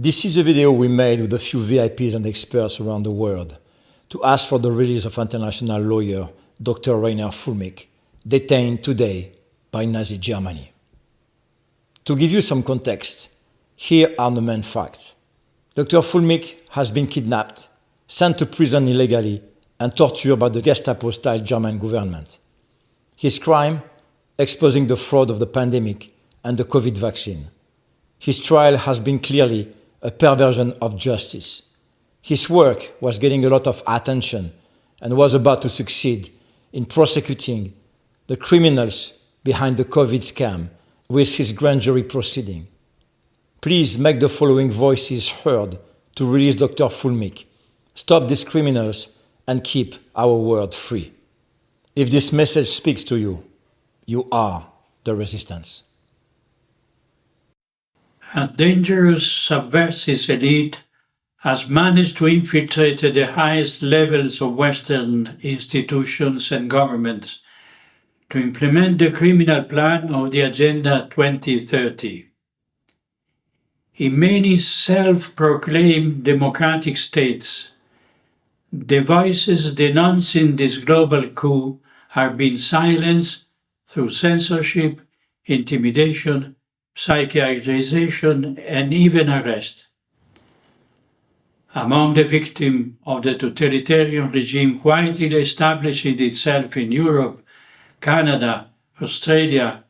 This is a video we made with a few VIPs and experts around the world to ask for the release of international lawyer Dr. Reiner Fuellmich, detained today by Nazi Germany. To give you some context, here are the main facts. Dr. Fuellmich has been kidnapped, sent to prison illegally, and tortured by the Gestapo-style German government. His crime? Exposing the fraud of the pandemic and the COVID vaccine. His trial has been clearly a perversion of justice. His work was getting a lot of attention and was about to succeed in prosecuting the criminals behind the COVID scam with his grand jury proceeding. Please make the following voices heard to release Dr. Fuellmich, stop these criminals, and keep our world free. If this message speaks to you, you are the resistance. A dangerous subversive elite has managed to infiltrate the highest levels of Western institutions and governments to implement the criminal plan of the Agenda 2030. In many self-proclaimed democratic states, the voices denouncing this global coup are being silenced through censorship, intimidation, psychiatrization, and even arrest. Among the victims of the totalitarian regime quietly establishing itself in Europe, Canada, Australia,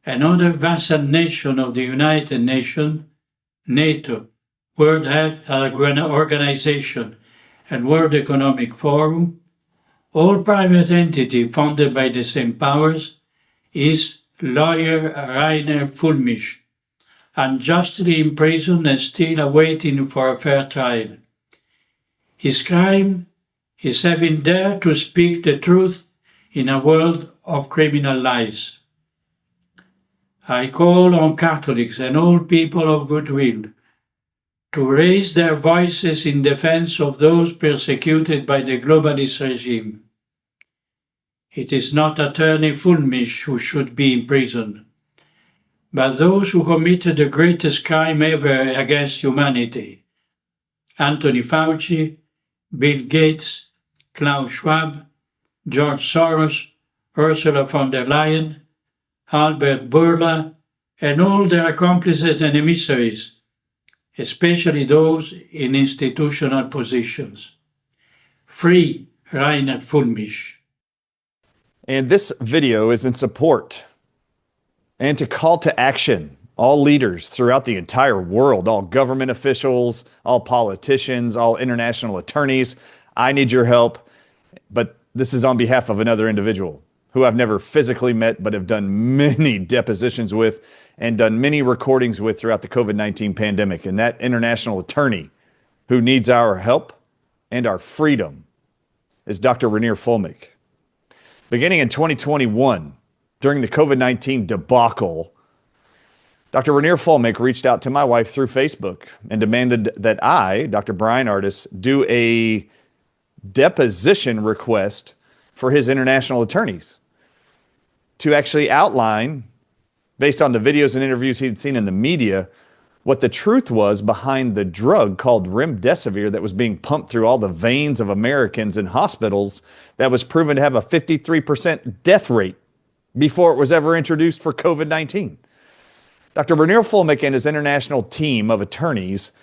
and other vassal nations of the United Nations, NATO, World Health Organization, and World Economic Forum, all private entities funded by the same powers, is lawyer Reiner Fuellmich, unjustly imprisoned and still awaiting for a fair trial. His crime is having dared to speak the truth in a world of criminal lies. I call on Catholics and all people of goodwill to raise their voices in defense of those persecuted by the globalist regime. It is not Attorney Fuellmich who should be imprisoned, but those who committed the greatest crime ever against humanity: Anthony Fauci, Bill Gates, Klaus Schwab, George Soros, Ursula von der Leyen, Albert Bourla, and all their accomplices and emissaries, especially those in institutional positions. Free Reiner Fuellmich. And this video is in support and to call to action all leaders throughout the entire world, all government officials, all politicians, all international attorneys. I need your help, but this is on behalf of another individual who I've never physically met, but have done many depositions with and done many recordings with throughout the COVID-19 pandemic. And that international attorney who needs our help and our freedom is Dr. Reiner Fuellmich. Beginning in 2021, during the COVID-19 debacle, Dr. Reiner Fuellmich reached out to my wife through Facebook and demanded that I, Dr. Bryan Ardis, do a deposition request for his international attorneys to actually outline, based on the videos and interviews he'd seen in the media, what the truth was behind the drug called remdesivir that was being pumped through all the veins of Americans in hospitals that was proven to have a 53% death rate before it was ever introduced for COVID-19. Dr. Reiner Fuellmich and his international team of attorneys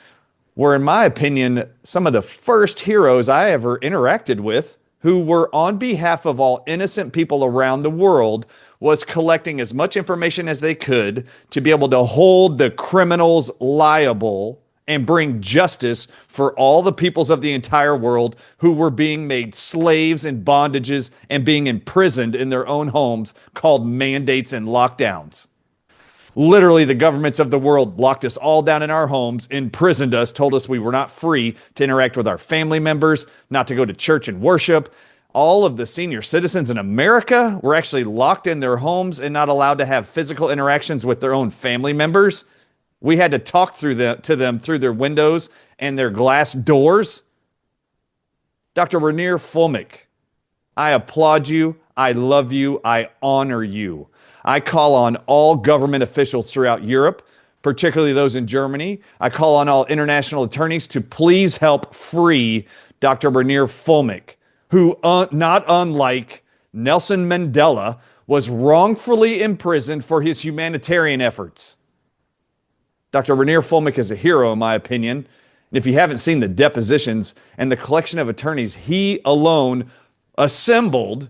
were, in my opinion, some of the first heroes I ever interacted with who were, on behalf of all innocent people around the world, was collecting as much information as they could to be able to hold the criminals liable and bring justice for all the peoples of the entire world who were being made slaves and bondages and being imprisoned in their own homes, called mandates and lockdowns. Literally, the governments of the world locked us all down in our homes, imprisoned us, told us we were not free to interact with our family members, not to go to church and worship. All of the senior citizens in America were actually locked in their homes and not allowed to have physical interactions with their own family members. We had to talk to them through their windows and their glass doors. Dr. Reiner Fuellmich, I applaud you. I love you. I honor you. I call on all government officials throughout Europe, particularly those in Germany. I call on all international attorneys to please help free Dr. Reiner Fuellmich, who, not unlike Nelson Mandela, was wrongfully imprisoned for his humanitarian efforts. Dr. Reiner Fuellmich is a hero, in my opinion. And if you haven't seen the depositions and the collection of attorneys he alone assembled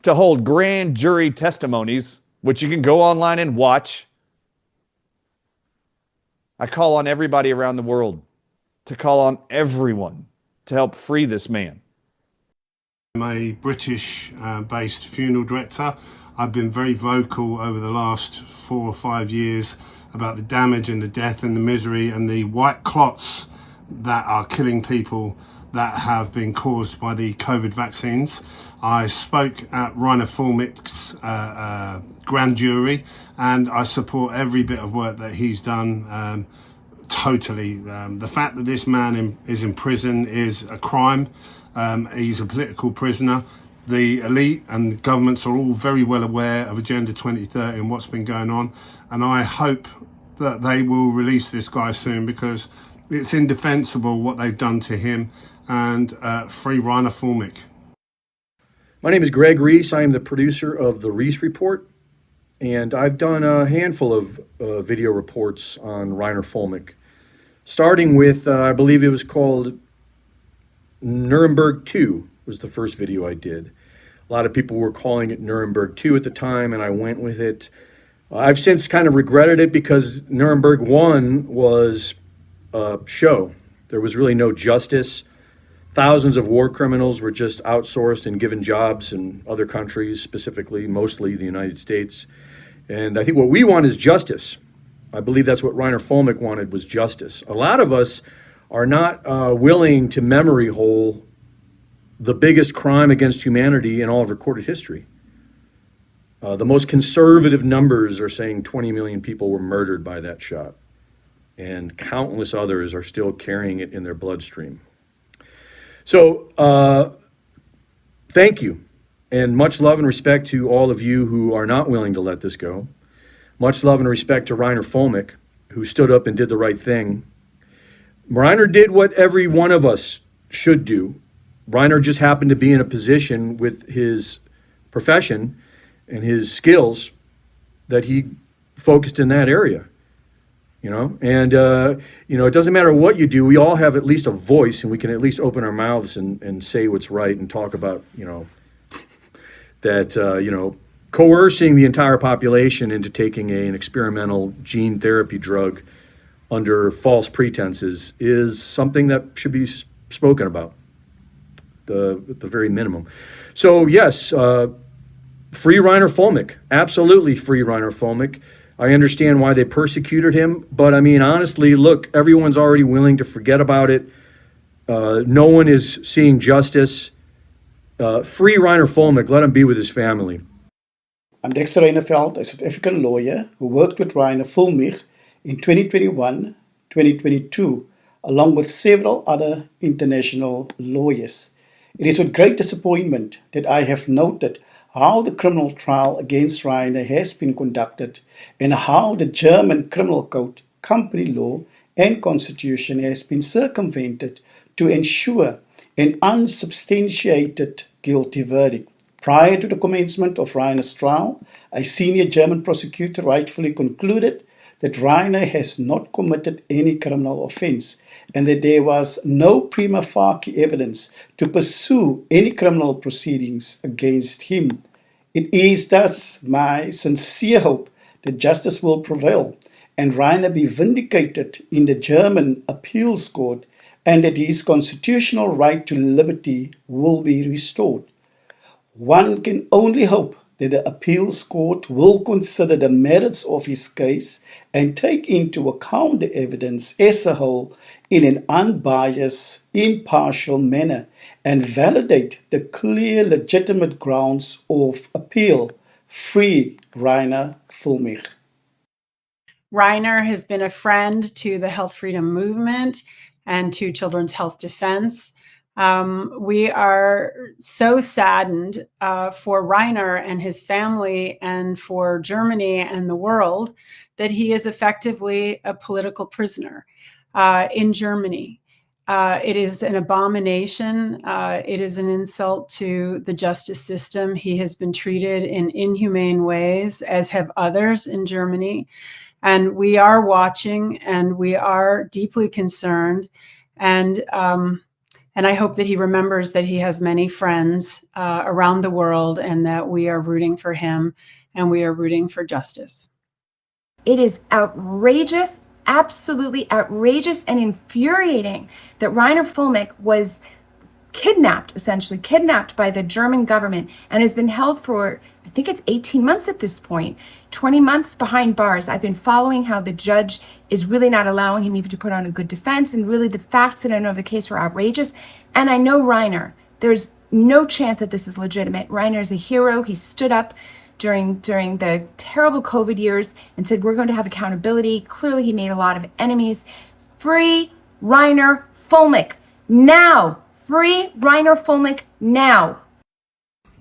to hold grand jury testimonies, which you can go online and watch, I call on everybody around the world to call on everyone to help free this man. I'm a British-based funeral director. I've been very vocal over the last 4 or 5 years about the damage and the death and the misery and the white clots that are killing people that have been caused by the COVID vaccines. I spoke at Reiner Fuellmich's grand jury, and I support every bit of work that he's done totally. The fact that this man is in prison is a crime. He's a political prisoner. The elite and governments are all very well aware of Agenda 2030 and what's been going on, and I hope that they will release this guy soon, because it's indefensible what they've done to him. And free Reiner Fuellmich. My name is Greg Reese. I am the producer of the Reese Report, and I've done a handful of video reports on Reiner Fuellmich, starting with, I believe it was called Nuremberg 2 was the first video I did. A lot of people were calling it Nuremberg 2 at the time, and I went with it. I've since kind of regretted it, because Nuremberg 1 was a show. There was really no justice. Thousands of war criminals were just outsourced and given jobs in other countries, specifically, mostly the United States. And I think what we want is justice. I believe that's what Reiner Fuellmich wanted, was justice. A lot of us are not willing to memory hole the biggest crime against humanity in all of recorded history. The most conservative numbers are saying 20 million people were murdered by that shot, and countless others are still carrying it in their bloodstream. So thank you, and much love and respect to all of you who are not willing to let this go. Much love and respect to Reiner Fuellmich, who stood up and did the right thing. Reiner did what every one of us should do. Reiner just happened to be in a position with his profession and his skills that he focused in that area. And it doesn't matter what you do. We all have at least a voice, and we can at least open our mouths and say what's right and talk about, that, coercing the entire population into taking an experimental gene therapy drug under false pretenses is something that should be spoken about, at the very minimum. So yes, free Reiner Fuellmich, absolutely free Reiner Fuellmich. I understand why they persecuted him, but I mean, honestly, look, everyone's already willing to forget about it. No one is seeing justice. Free Reiner Fuellmich, let him be with his family. I'm Dexter, a South African lawyer who worked with Reiner Fuellmich in 2021, 2022, along with several other international lawyers. It is with great disappointment that I have noted how the criminal trial against Reiner has been conducted, and how the German criminal code, company law, and constitution has been circumvented to ensure an unsubstantiated guilty verdict. Prior to the commencement of Reiner's trial, a senior German prosecutor rightfully concluded that Reiner has not committed any criminal offense, and that there was no prima facie evidence to pursue any criminal proceedings against him. It is thus my sincere hope that justice will prevail and Reiner be vindicated in the German appeals court, and that his constitutional right to liberty will be restored. One can only hope that the appeals court will consider the merits of his case and take into account the evidence as a whole in an unbiased, impartial manner, and validate the clear, legitimate grounds of appeal. Free Reiner Fuellmich. Reiner has been a friend to the health freedom movement and to Children's Health Defense. We are so saddened for Reiner and his family and for Germany and the world that he is effectively a political prisoner in Germany. It is an abomination. It is an insult to the justice system. He has been treated in inhumane ways, as have others in Germany. And we are watching, and we are deeply concerned. And I hope that he remembers that he has many friends around the world, and that we are rooting for him, and we are rooting for justice. It is outrageous, absolutely outrageous and infuriating that Reiner Fuellmich was kidnapped, essentially kidnapped by the German government, and has been held for, I think it's 18 months at this point, 20 months behind bars. I've been following how the judge is really not allowing him even to put on a good defense, and really the facts that I know of the case are outrageous. And I know Reiner, there's no chance that this is legitimate. Reiner is a hero. He stood up during the terrible COVID years and said, we're going to have accountability. Clearly, he made a lot of enemies. Free Reiner Fuellmich now. Free Reiner Fuellmich now.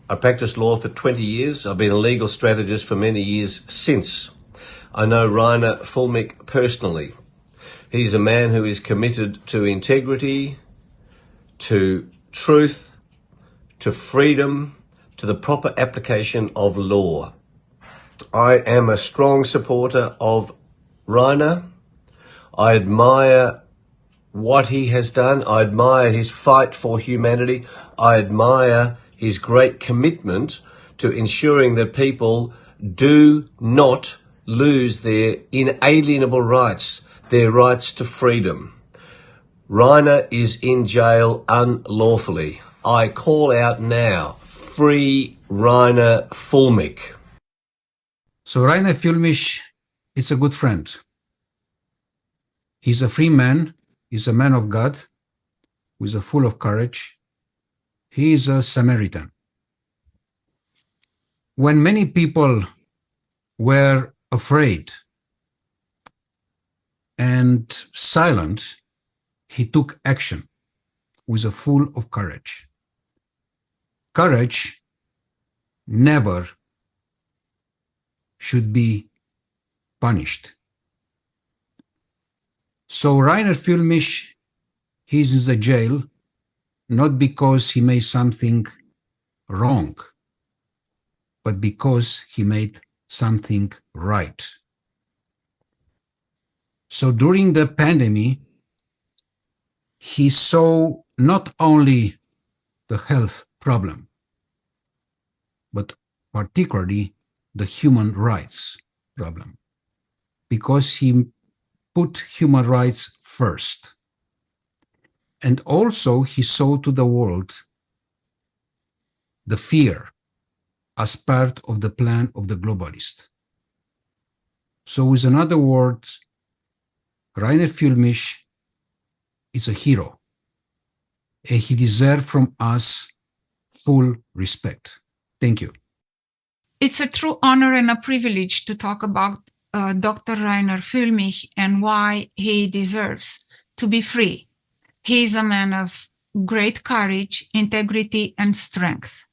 I practiced law for 20 years. I've been a legal strategist for many years since. I know Reiner Fuellmich personally. He's a man who is committed to integrity, to truth, to freedom, to the proper application of law. I am a strong supporter of Reiner. I admire what he has done. I admire his fight for humanity. I admire his great commitment to ensuring that people do not lose their inalienable rights, their rights to freedom. Reiner is in jail unlawfully. I call out now, free Reiner Fuellmich. So Reiner Fuellmich is a good friend. He's a free man. He's a man of God who is full of courage. He is a Samaritan. When many people were afraid and silent, he took action with full of courage. Courage never should be punished. So Reiner Fuellmich, he's in the jail, not because he made something wrong, but because he made something right. So during the pandemic, he saw not only the health problem, but particularly the human rights problem, because he put human rights first. And also he saw to the world the fear as part of the plan of the globalist. So with another word, Reiner Fuellmich is a hero, and he deserves from us full respect. Thank you. It's a true honor and a privilege to talk about Dr. Reiner Fuellmich and why he deserves to be free. He is a man of great courage, integrity, and strength.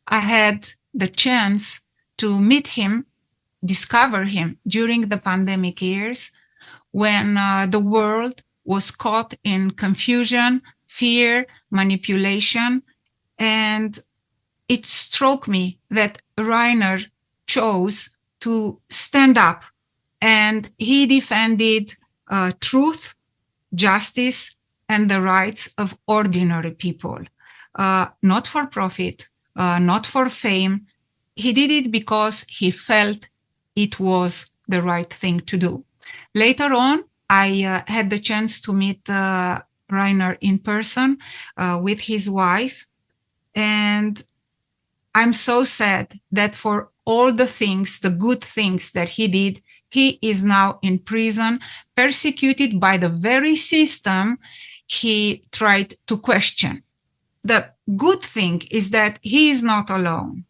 I had the chance to meet him, discover him during the pandemic years when the world was caught in confusion, fear, manipulation, and it struck me that Reiner chose to stand up, and he defended truth, justice, and the rights of ordinary people, not for profit, not for fame. He did it because he felt it was the right thing to do. Later on, I had the chance to meet Reiner in person with his wife, and I'm so sad that for all the things, the good things that he did, he is now in prison, persecuted by the very system he tried to question. The good thing is that he is not alone.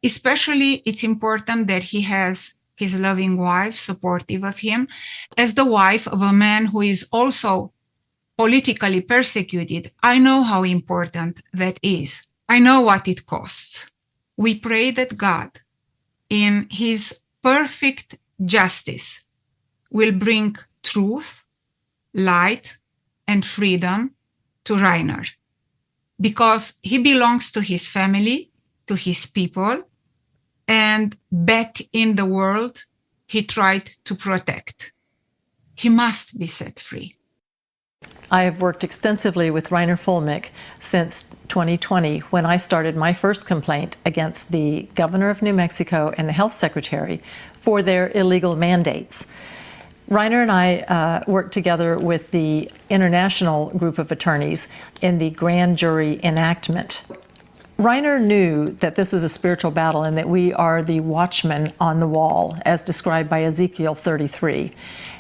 Especially, it's important that he has his loving wife supportive of him, as the wife of a man who is also politically persecuted, I know how important that is. I know what it costs. We pray that God, in his perfect justice, will bring truth, light, and freedom to Reiner, because he belongs to his family, to his people, and back in the world he tried to protect. He must be set free. I have worked extensively with Reiner Fuellmich since 2020, when I started my first complaint against the governor of New Mexico and the health secretary for their illegal mandates. Reiner and I worked together with the international group of attorneys in the grand jury enactment. Reiner knew that this was a spiritual battle and that we are the watchmen on the wall, as described by Ezekiel 33.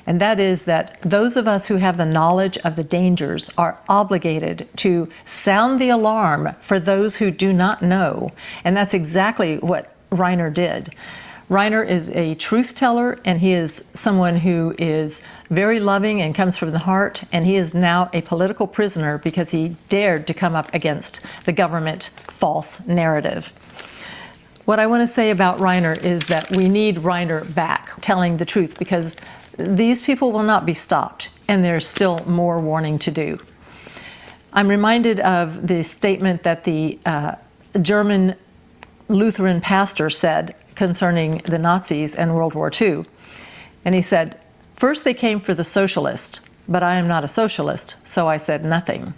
And that is that those of us who have the knowledge of the dangers are obligated to sound the alarm for those who do not know. And that's exactly what Reiner did. Reiner is a truth teller, and he is someone who is very loving and comes from the heart, and he is now a political prisoner because he dared to come up against the government false narrative. What I want to say about Reiner is that we need Reiner back telling the truth, because these people will not be stopped, and there's still more warning to do. I'm reminded of the statement that the German Lutheran pastor said concerning the Nazis and World War II. And he said, "First they came for the socialist, but I am not a socialist, so I said nothing.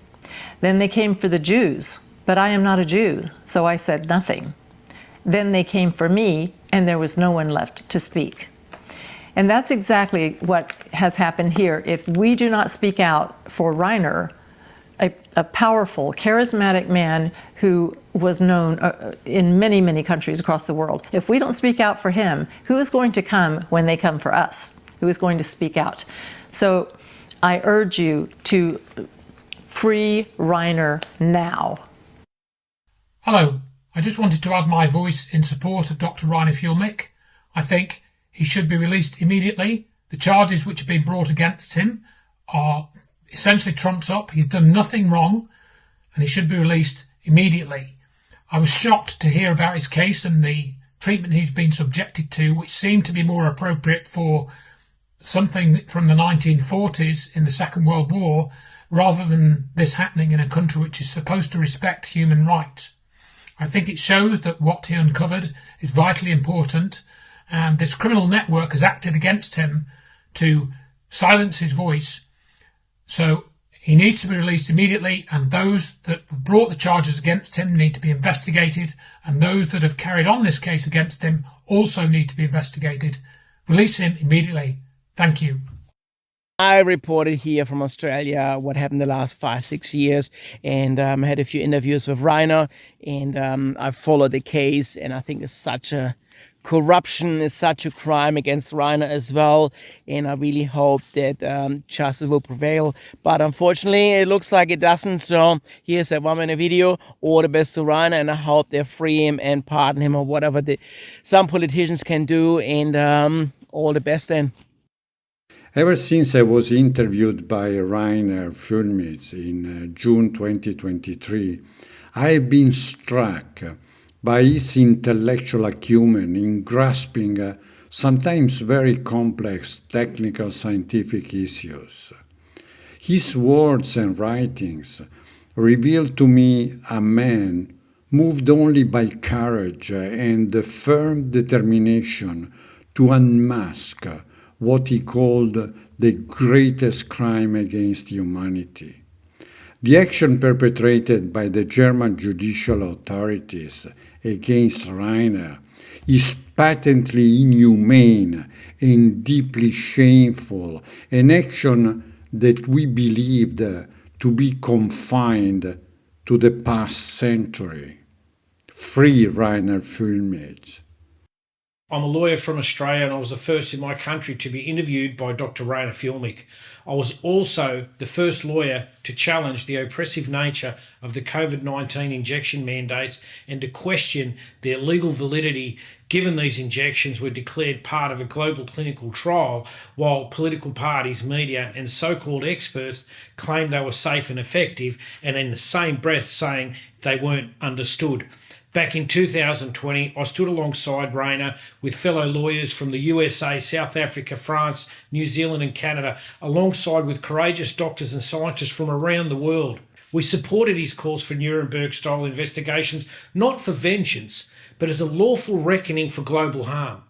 Then they came for the Jews, but I am not a Jew, so I said nothing. Then they came for me, and there was no one left to speak." And that's exactly what has happened here. If we do not speak out for Reiner, a powerful, charismatic man who was known in many, many countries across the world, if we don't speak out for him, who is going to come when they come for us? Who is going to speak out? So I urge you to free Reiner now. Hello, I just wanted to add my voice in support of Dr. Reiner Fuellmich. I think he should be released immediately. The charges which have been brought against him are essentially trumped up. He's done nothing wrong, and he should be released immediately. I was shocked to hear about his case and the treatment he's been subjected to, which seemed to be more appropriate for something from the 1940s in the Second World War, rather than this happening in a country which is supposed to respect human rights. I think it shows that what he uncovered is vitally important, and this criminal network has acted against him to silence his voice. So he needs to be released immediately, and those that brought the charges against him need to be investigated, and those that have carried on this case against him also need to be investigated. Release him immediately. Thank you. I reported here from Australia what happened the last 5-6 years, and I had a few interviews with Reiner, and I followed the case, and I think it's such a corruption is such a crime against Reiner as well, and I really hope that justice will prevail, but unfortunately it looks like it doesn't. So here's that 1-minute video. All the best to Reiner, and I hope they free him and pardon him, or whatever some politicians can do, and all the best then. Ever since I was interviewed by Reiner Fuellmich in June 2023, I have been struck by his intellectual acumen in grasping sometimes very complex technical scientific issues. His words and writings reveal to me a man moved only by courage and the firm determination to unmask what he called the greatest crime against humanity. The action perpetrated by the German judicial authorities against Reiner is patently inhumane and deeply shameful, an action that we believed to be confined to the past century. Free Reiner Fuellmich. I'm a lawyer from Australia, and I was the first in my country to be interviewed by Dr. Reiner Fuellmich. I was also the first lawyer to challenge the oppressive nature of the COVID-19 injection mandates and to question their legal validity, given these injections were declared part of a global clinical trial, while political parties, media and so-called experts claimed they were safe and effective, and in the same breath saying they weren't understood. Back in 2020, I stood alongside Reiner with fellow lawyers from the USA, South Africa, France, New Zealand and Canada, alongside with courageous doctors and scientists from around the world. We supported his calls for Nuremberg-style investigations, not for vengeance, but as a lawful reckoning for global harm.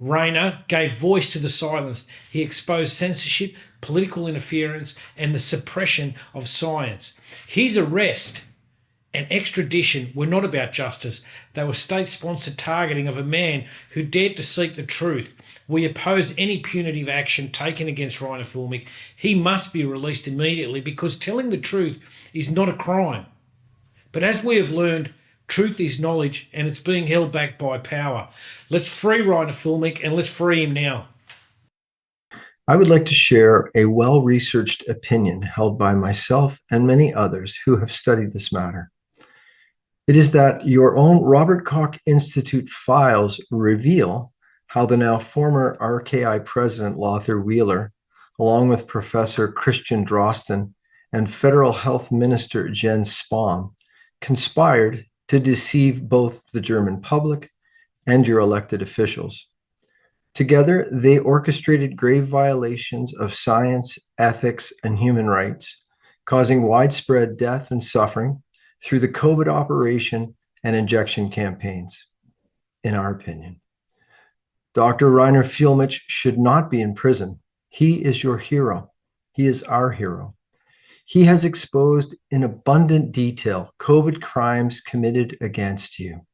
Reiner gave voice to the silenced. He exposed censorship, political interference and the suppression of science. His arrest and extradition were not about justice. They were state-sponsored targeting of a man who dared to seek the truth. We oppose any punitive action taken against Reiner Fuellmich. He must be released immediately because telling the truth is not a crime. But as we have learned, truth is knowledge and it's being held back by power. Let's free Reiner Fuellmich and let's free him now. I would like to share a well-researched opinion held by myself and many others who have studied this matter. It is that your own Robert Koch Institute files reveal how the now former RKI president Lothar Wieler, along with Professor Christian Drosten and Federal Health Minister Jens Spahn, conspired to deceive both the German public and your elected officials. Together, they orchestrated grave violations of science, ethics, and human rights, causing widespread death and suffering through the COVID operation and injection campaigns, in our opinion. Dr. Reiner Fuellmich should not be in prison. He is your hero. He is our hero. He has exposed in abundant detail COVID crimes committed against you.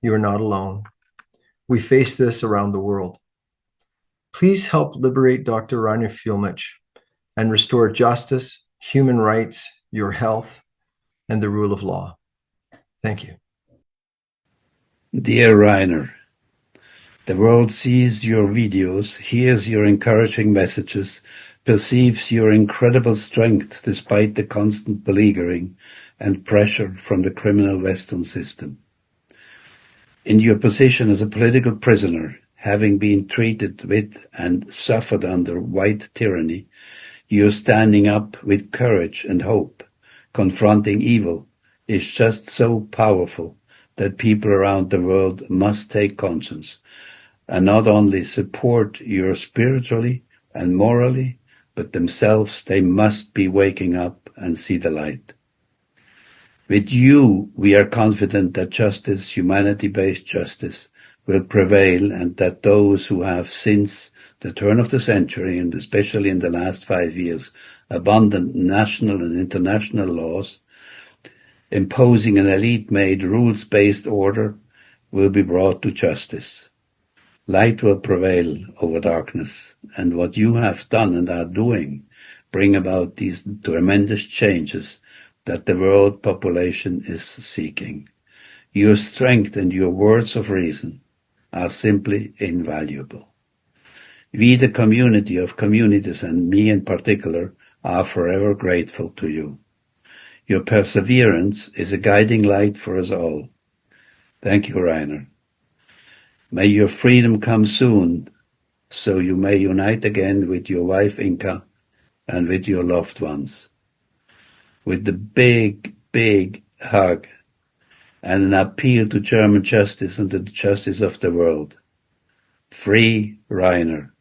You are not alone. We face this around the world. Please help liberate Dr. Reiner Fuellmich and restore justice, human rights, your health, and the rule of law. Thank you. Dear Reiner, the world sees your videos, hears your encouraging messages, perceives your incredible strength despite the constant beleaguering and pressure from the criminal Western system. In your position as a political prisoner, having been treated with and suffered under white tyranny, you are standing up with courage and hope. Confronting evil is just so powerful that people around the world must take conscience and not only support you spiritually and morally, but themselves they must be waking up and see the light. With you, we are confident that justice, humanity-based justice, will prevail and that those who have since the turn of the century, and especially in the last 5 years, abundant national and international laws, imposing an elite-made rules-based order, will be brought to justice. Light will prevail over darkness, and what you have done and are doing bring about these tremendous changes that the world population is seeking. Your strength and your words of reason are simply invaluable. We, the community of communities, and me in particular, are forever grateful to you. Your perseverance is a guiding light for us all. Thank you, Reiner. May your freedom come soon, so you may unite again with your wife Inka and with your loved ones. With the big, big hug and an appeal to German justice and to the justice of the world. Free Reiner.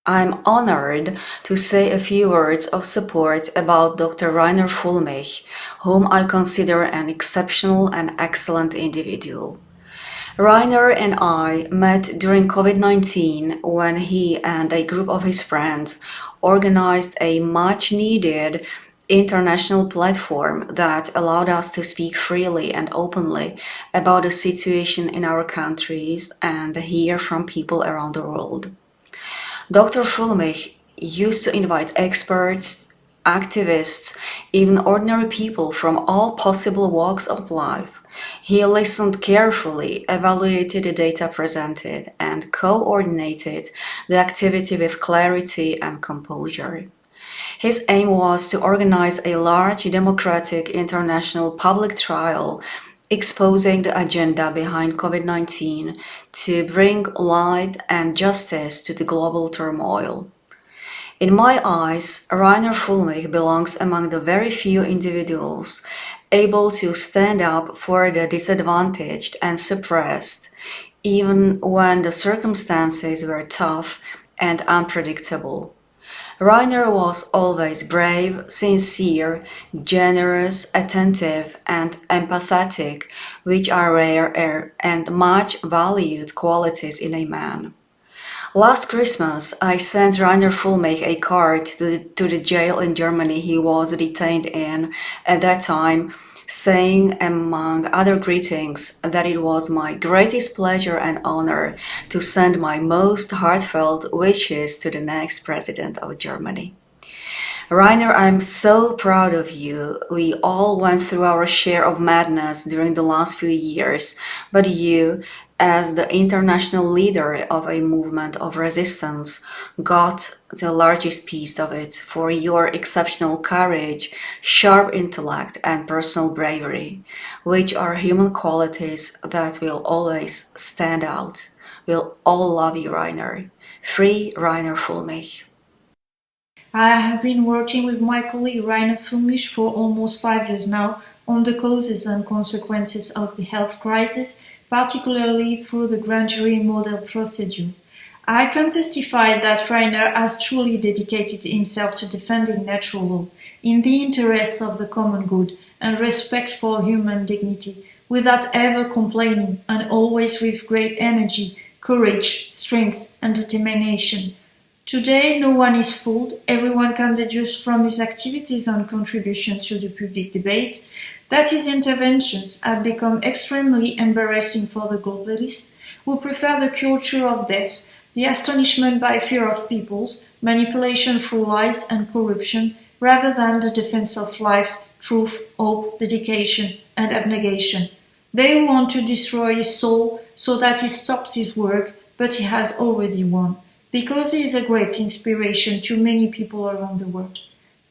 I'm honored to say a few words of support about Dr. Reiner Fuellmich, whom I consider an exceptional and excellent individual. Reiner and I met during COVID-19 when he and a group of his friends organized a much-needed international platform that allowed us to speak freely and openly about the situation in our countries and hear from people around the world. Dr. Fuellmich used to invite experts, activists, even ordinary people from all possible walks of life He listened carefully, evaluated the data presented, and coordinated the activity with clarity and composure. His aim was to organize a large democratic international public trial exposing the agenda behind COVID-19 to bring light and justice to the global turmoil. In my eyes, Reiner Fuellmich belongs among the very few individuals able to stand up for the disadvantaged and suppressed, even when the circumstances were tough and unpredictable. Reiner was always brave, sincere, generous, attentive, and empathetic, which are rare and much valued qualities in a man. Last Christmas, I sent Reiner Fuellmich a card to the jail in Germany he was detained in at that time, saying, among other greetings, that it was my greatest pleasure and honor to send my most heartfelt wishes to the next president of Germany. Reiner, I'm so proud of you. We all went through our share of madness during the last few years, but you, as the international leader of a movement of resistance, got the largest piece of it for your exceptional courage, sharp intellect, and personal bravery, which are human qualities that will always stand out. We'll all love you, Reiner. Free Reiner Fuellmich. I have been working with my colleague Reiner Fuellmich for almost 5 years now on the causes and consequences of the health crisis, particularly through the grand jury model procedure. I can testify that Reiner has truly dedicated himself to defending natural law in the interests of the common good and respect for human dignity, without ever complaining and always with great energy, courage, strength and determination. Today, no one is fooled. Everyone can deduce from his activities and contribution to the public debate that his interventions have become extremely embarrassing for the globalists who prefer the culture of death, the astonishment by fear of peoples, manipulation through lies and corruption, rather than the defense of life, truth, hope, dedication, and abnegation. They want to destroy his soul so that he stops his work, but he has already won, because he is a great inspiration to many people around the world.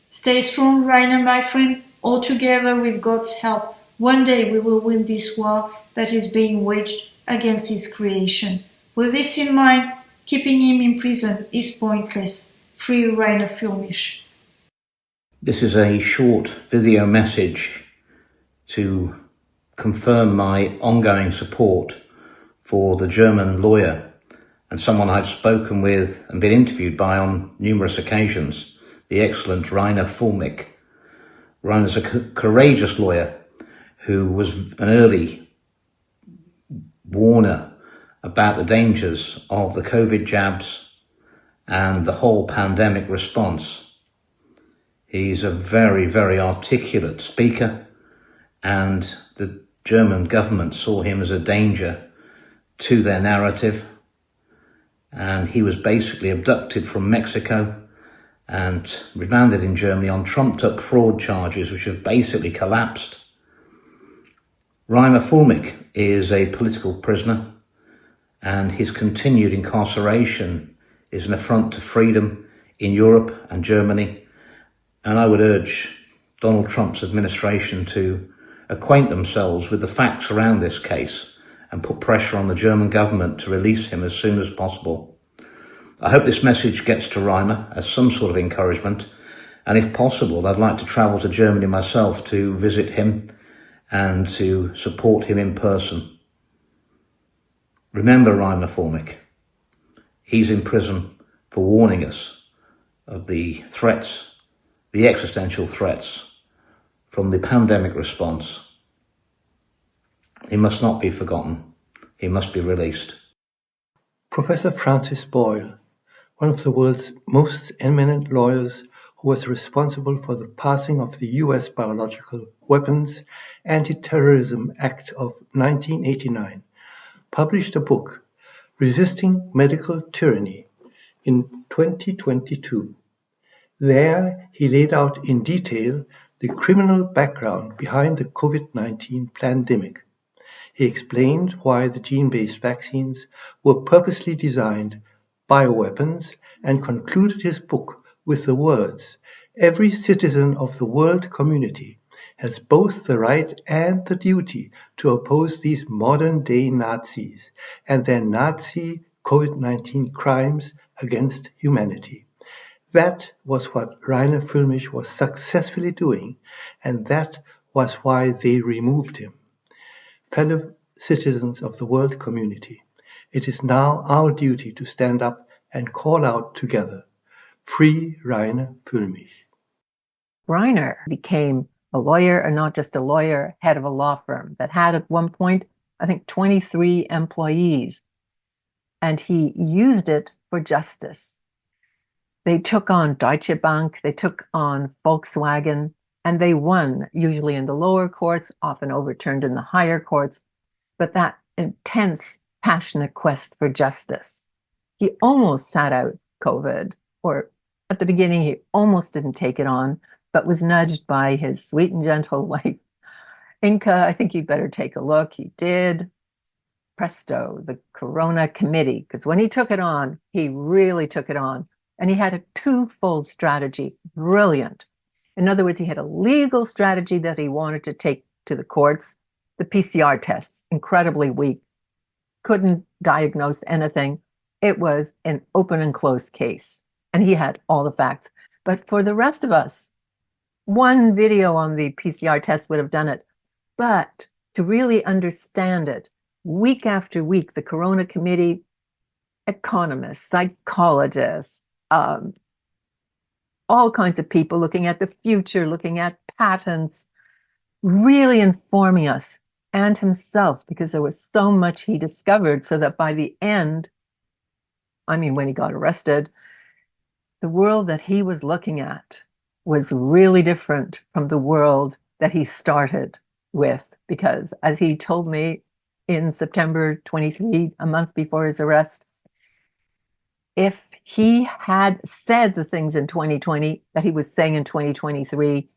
Stay strong, Reiner, my friend. All together, with God's help, one day we will win this war that is being waged against his creation. With this in mind, keeping him in prison is pointless. Free Reiner Fuellmich. This is a short video message to confirm my ongoing support for the German lawyer and someone I've spoken with and been interviewed by on numerous occasions, the excellent Reiner Fuellmich. Reiner's a courageous lawyer who was an early warner about the dangers of the COVID jabs and the whole pandemic response. He's a very, very articulate speaker, and the German government saw him as a danger to their narrative. And he was basically abducted from Mexico and remanded in Germany on trumped-up fraud charges, which have basically collapsed. Reiner Fuellmich is a political prisoner, and his continued incarceration is an affront to freedom in Europe and Germany. And I would urge Donald Trump's administration to acquaint themselves with the facts around this case and put pressure on the German government to release him as soon as possible. I hope this message gets to Reiner as some sort of encouragement, and if possible, I'd like to travel to Germany myself to visit him and to support him in person. Remember Reiner Fuellmich. He's in prison for warning us of the threats, the existential threats from the pandemic response. He must not be forgotten. He must be released. Professor Francis Boyle, one of the world's most eminent lawyers who was responsible for the passing of the US Biological Weapons Anti-Terrorism Act of 1989, published a book, Resisting Medical Tyranny, in 2022. There, he laid out in detail the criminal background behind the COVID-19 pandemic. He explained why the gene-based vaccines were purposely designed bioweapons and concluded his book with the words, "Every citizen of the world community has both the right and the duty to oppose these modern-day Nazis and their Nazi COVID-19 crimes against humanity." That was what Reiner Fuellmich was successfully doing, and that was why they removed him. Fellow citizens of the world community, it is now our duty to stand up and call out together, "Free Reiner Fuellmich." Reiner became a lawyer, and not just a lawyer, head of a law firm that had at one point, I think, 23 employees. And he used it for justice. They took on Deutsche Bank, they took on Volkswagen, and they won, usually in the lower courts, often overturned in the higher courts. But that intense, passionate quest for justice. He almost sat out COVID, or at the beginning, he almost didn't take it on, but was nudged by his sweet and gentle wife, Inka. I think you'd better take a look. He did. Presto, the Corona Committee, because when he took it on, he really took it on. And he had a twofold strategy. Brilliant. In other words, he had a legal strategy that he wanted to take to the courts. The PCR tests, incredibly weak, couldn't diagnose anything. It was an open and closed case, and he had all the facts. But for the rest of us, one video on the PCR test would have done it. But to really understand it, week after week, the Corona Committee, economists, psychologists, all kinds of people looking at the future, looking at patents, really informing us, and himself, because there was so much he discovered, so that by the end, I mean, when he got arrested, the world that he was looking at was really different from the world that he started with. Because as he told me in September 23, a month before his arrest, if he had said the things in 2020 that he was saying in 2023,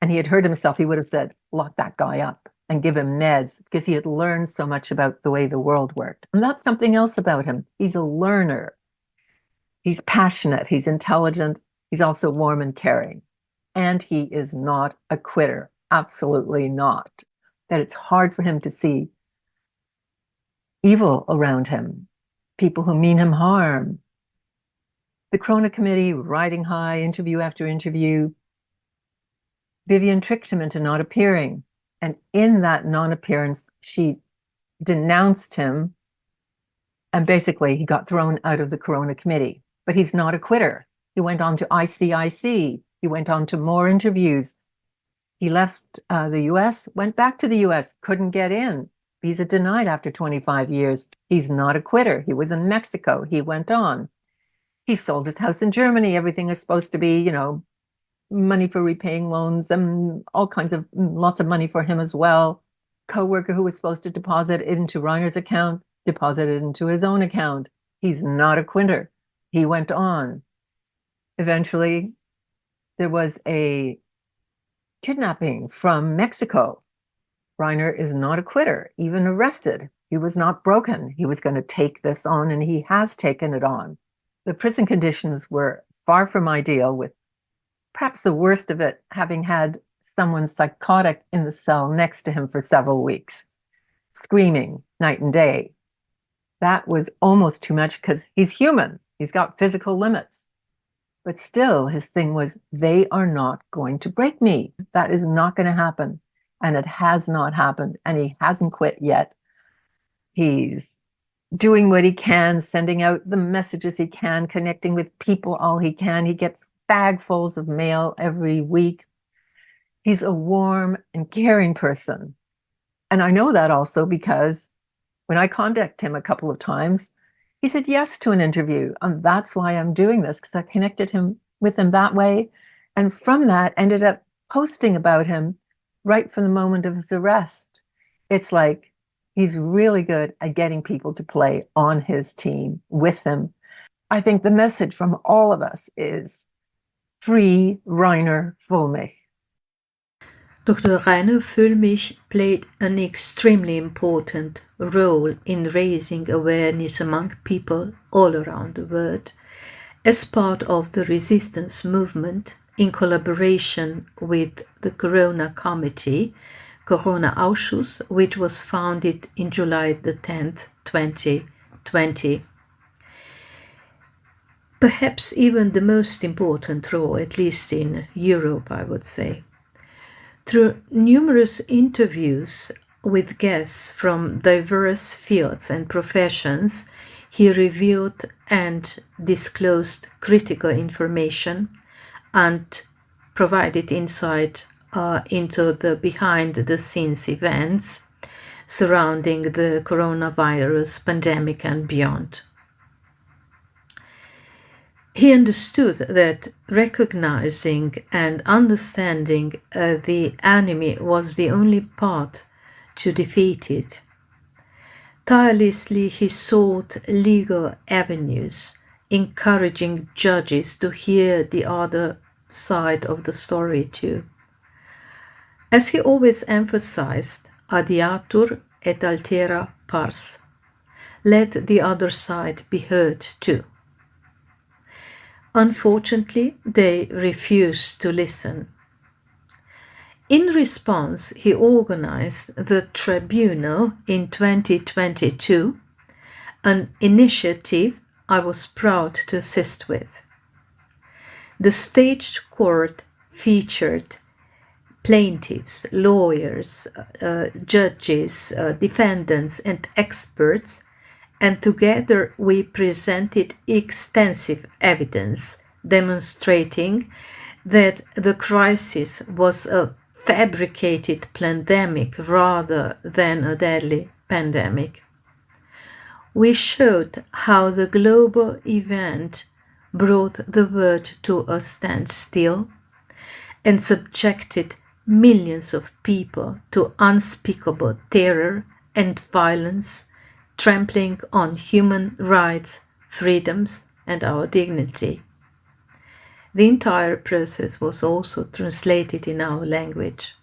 and he had heard himself, he would have said, lock that guy up and give him meds, because he had learned so much about the way the world worked. And that's something else about him. He's a learner. He's passionate. He's intelligent. He's also warm and caring. And he is not a quitter. Absolutely not. That it's hard for him to see evil around him, people who mean him harm. The Corona Committee, riding high, interview after interview. Vivian tricked him into not appearing. And in that non-appearance, she denounced him. And basically, he got thrown out of the Corona Committee. But he's not a quitter. He went on to ICIC. He went on to more interviews. He left the US, went back to the US, couldn't get in. Visa denied after 25 years. He's not a quitter. He was in Mexico. He went on. He sold his house in Germany. Everything is supposed to be, money for repaying loans and all kinds of, lots of money for him as well. Co-worker who was supposed to deposit it into Reiner's account, deposited it into his own account. He's not a quitter. He went on. Eventually, there was a kidnapping from Mexico. Reiner is not a quitter, even arrested. He was not broken. He was going to take this on, and he has taken it on. The prison conditions were far from ideal, with perhaps the worst of it having had someone psychotic in the cell next to him for several weeks, screaming night and day. That was almost too much, because he's human. He's got physical limits. But still, his thing was, they are not going to break me. That is not going to happen. And it has not happened. And he hasn't quit yet. He's doing what he can, sending out the messages he can, connecting with people all he can. He gets bagfuls of mail every week. He's a warm and caring person. And I know that also because when I contacted him a couple of times, he said yes to an interview. And that's why I'm doing this, because I connected him with him that way. And from that, ended up posting about him right from the moment of his arrest. It's like he's really good at getting people to play on his team with him. I think the message from all of us is free Reiner Fuellmich. Dr. Reiner Fuellmich played an extremely important role in raising awareness among people all around the world as part of the resistance movement in collaboration with the Corona Committee, Corona Ausschuss, which was founded in July the 10th, 2020. Perhaps even the most important role, at least in Europe, I would say. Through numerous interviews with guests from diverse fields and professions, he revealed and disclosed critical information and provided insight into the behind-the-scenes events surrounding the coronavirus pandemic and beyond. He understood that recognizing and understanding the enemy was the only path to defeat it. Tirelessly, he sought legal avenues, encouraging judges to hear the other side of the story too. As he always emphasized, adiatur et altera pars. Let the other side be heard too. Unfortunately, they refused to listen. In response, he organized the Tribunal in 2022, an initiative I was proud to assist with. The staged court featured plaintiffs, lawyers, judges, defendants, and experts, and together we presented extensive evidence demonstrating that the crisis was a fabricated pandemic rather than a deadly pandemic. We showed how the global event brought the world to a standstill and subjected millions of people to unspeakable terror and violence, trampling on human rights, freedoms, and our dignity. The entire process was also translated in our language.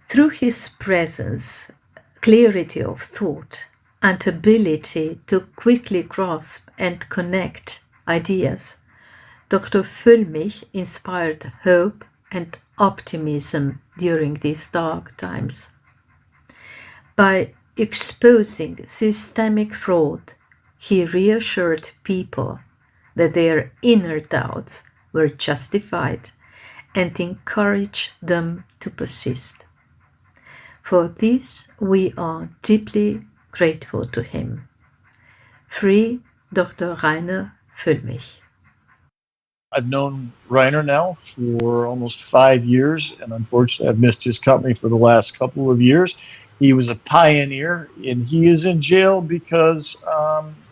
Through his presence, clarity of thought, and ability to quickly grasp and connect ideas, Dr. Fuellmich inspired hope and optimism during these dark times. By exposing systemic fraud, he reassured people that their inner doubts were justified and encouraged them to persist. For this, we are deeply grateful to him. Free Dr. Reiner Fuellmich. I've known Reiner now for almost 5 years, and unfortunately I've missed his company for the last couple of years. He was a pioneer, and he is in jail because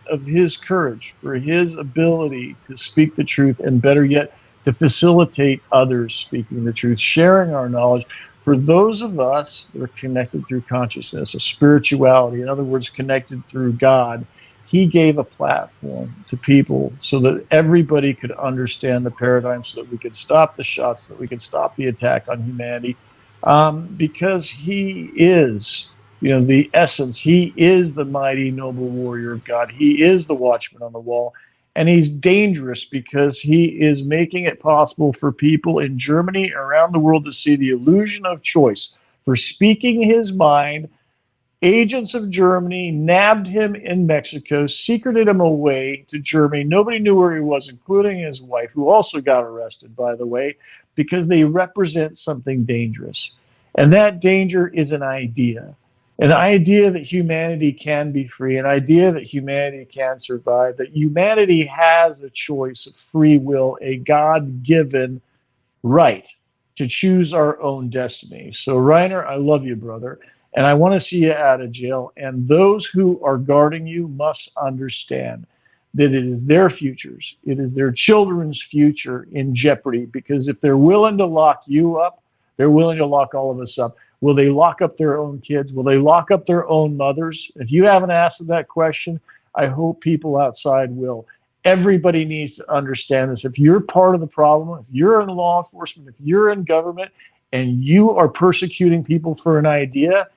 of his courage, for his ability to speak the truth, and better yet, to facilitate others speaking the truth, sharing our knowledge. For those of us that are connected through consciousness, a spirituality, in other words, connected through God, he gave a platform to people so that everybody could understand the paradigm, so that we could stop the shots, so that we could stop the attack on humanity, because he is, the essence. He is the mighty, noble warrior of God. He is the watchman on the wall. And he's dangerous because he is making it possible for people in Germany, around the world, to see the illusion of choice. For speaking his mind, agents of Germany nabbed him in Mexico, secreted him away to Germany. Nobody knew where he was, including his wife, who also got arrested, by the way, because they represent something dangerous. And that danger is an idea that humanity can be free, an idea that humanity can survive, that humanity has a choice of free will, a God-given right to choose our own destiny. So, Reiner, I love you, brother, and I want to see you out of jail. And those who are guarding you must understand that it is their futures, it is their children's future in jeopardy, because if they're willing to lock you up, they're willing to lock all of us up. Will they lock up their own kids? Will they lock up their own mothers? If you haven't asked that question, I hope people outside will. Everybody needs to understand this. If you're part of the problem, if you're in law enforcement, if you're in government, and you are persecuting people for an idea,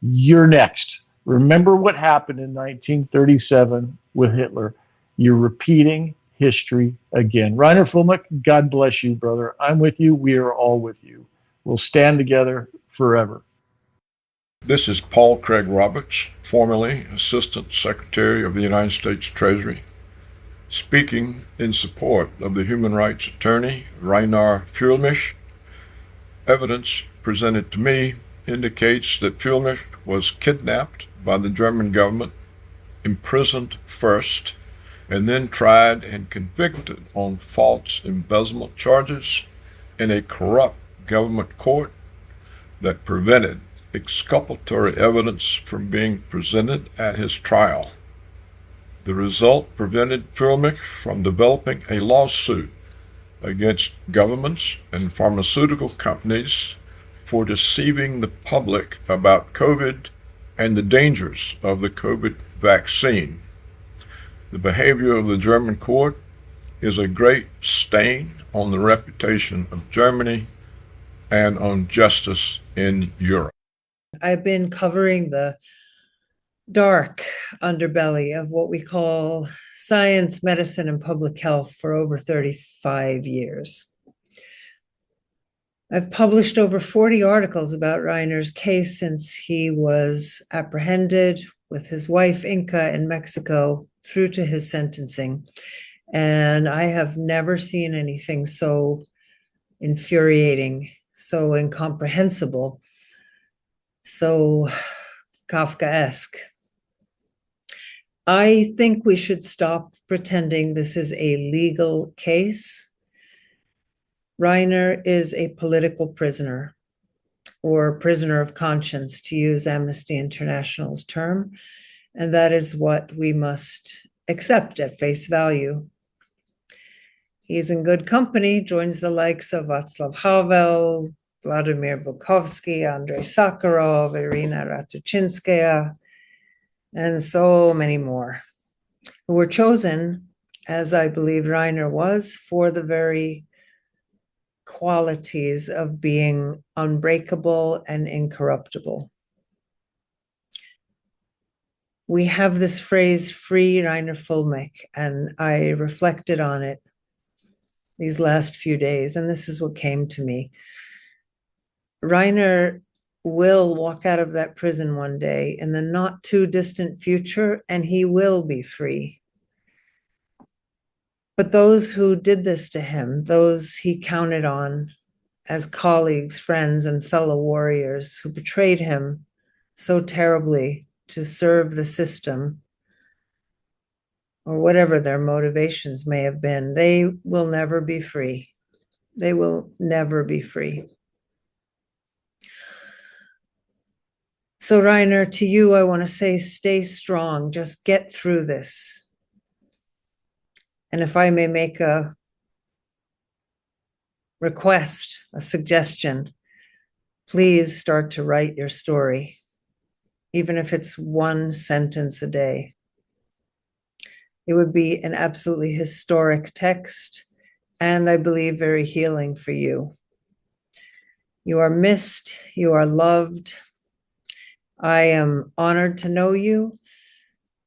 you're next. Remember what happened in 1937 with Hitler. You're repeating history again. Reiner Fuellmich, God bless you, brother. I'm with you. We are all with you. We'll stand together forever. This is Paul Craig Roberts, formerly Assistant Secretary of the United States Treasury, speaking in support of the human rights attorney, Reiner Fuellmich. Evidence presented to me indicates that Fuellmich was kidnapped by the German government, imprisoned first, and then tried and convicted on false embezzlement charges in a corrupt government court that prevented exculpatory evidence from being presented at his trial. The result prevented Fuellmich from developing a lawsuit against governments and pharmaceutical companies for deceiving the public about COVID and the dangers of the COVID vaccine. The behavior of the German court is a great stain on the reputation of Germany and on justice in Europe. I've been covering the dark underbelly of what we call science, medicine, and public health for over 35 years. I've published over 40 articles about Reiner's case since he was apprehended with his wife Inca in Mexico through to his sentencing. And I have never seen anything so infuriating, so incomprehensible, so Kafkaesque. I think we should stop pretending this is a legal case. Reiner is a political prisoner, or prisoner of conscience, to use Amnesty International's term, and that is what we must accept at face value. He's in good company, joins the likes of Václav Havel, Vladimir Bukovsky, Andrei Sakharov, Irina Ratuchinskaya, and so many more, who were chosen, as I believe Reiner was, for the very qualities of being unbreakable and incorruptible. We have this phrase, free Reiner Fuellmich, and I reflected on it these last few days, and this is what came to me. Reiner will walk out of that prison one day in the not too distant future, and he will be free. But those who did this to him, those he counted on as colleagues, friends, and fellow warriors who betrayed him so terribly to serve the system, or whatever their motivations may have been, they will never be free. They will never be free. So Reiner, to you, I want to say, stay strong, just get through this. And if I may make a request, a suggestion, please start to write your story, even if it's one sentence a day. It would be an absolutely historic text, and I believe very healing for you. You are missed, you are loved. I am honored to know you,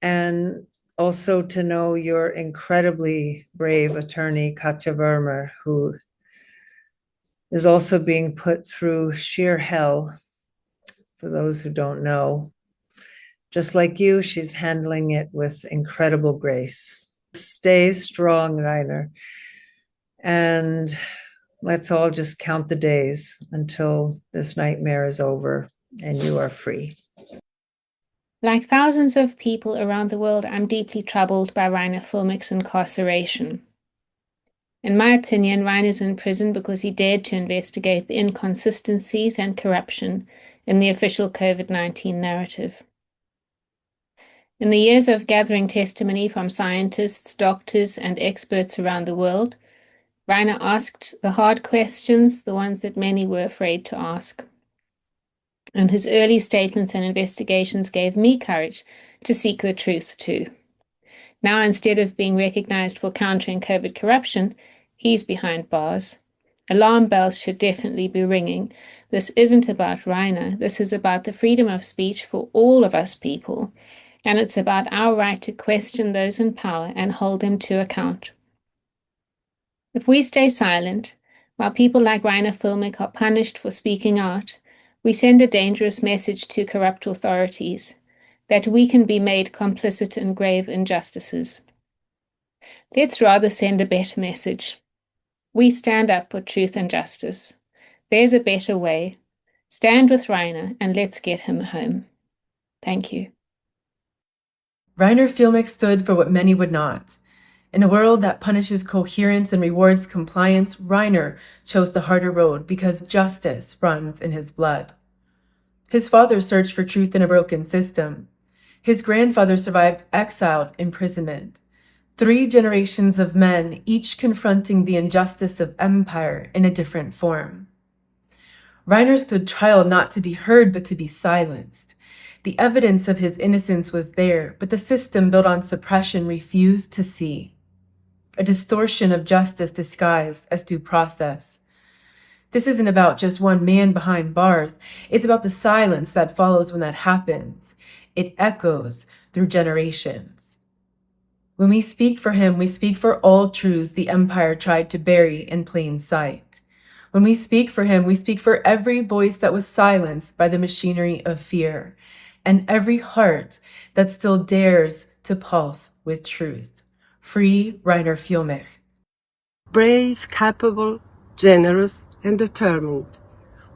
and also to know your incredibly brave attorney, Katja Vermer, who is also being put through sheer hell. For those who don't know, just like you, she's handling it with incredible grace. Stay strong, Reiner, and let's all just count the days until this nightmare is over and you are free. Like thousands of people around the world, I'm deeply troubled by Reiner Fuellmich's incarceration. In my opinion, Reiner's in prison because he dared to investigate the inconsistencies and corruption in the official COVID-19 narrative. In the years of gathering testimony from scientists, doctors, and experts around the world, Reiner asked the hard questions, the ones that many were afraid to ask. And his early statements and investigations gave me courage to seek the truth too. Now, instead of being recognized for countering COVID corruption, he's behind bars. Alarm bells should definitely be ringing. This isn't about Reiner. This is about the freedom of speech for all of us people. And it's about our right to question those in power and hold them to account. If we stay silent, while people like Reiner Fuellmich are punished for speaking out, we send a dangerous message to corrupt authorities that we can be made complicit in grave injustices. Let's rather send a better message. We stand up for truth and justice. There's a better way. Stand with Reiner and let's get him home. Thank you. Reiner Fuellmich stood for what many would not. In a world that punishes coherence and rewards compliance, Reiner chose the harder road because justice runs in his blood. His father searched for truth in a broken system. His grandfather survived exiled imprisonment. 3 generations of men, each confronting the injustice of empire in a different form. Reiner stood trial not to be heard, but to be silenced. The evidence of his innocence was there, but the system built on suppression refused to see. A distortion of justice disguised as due process. This isn't about just one man behind bars. It's about the silence that follows when that happens. It echoes through generations. When we speak for him, we speak for all truths the empire tried to bury in plain sight. When we speak for him, we speak for every voice that was silenced by the machinery of fear, and every heart that still dares to pulse with truth. Free Reiner Fuellmich. Brave, capable, generous, and determined.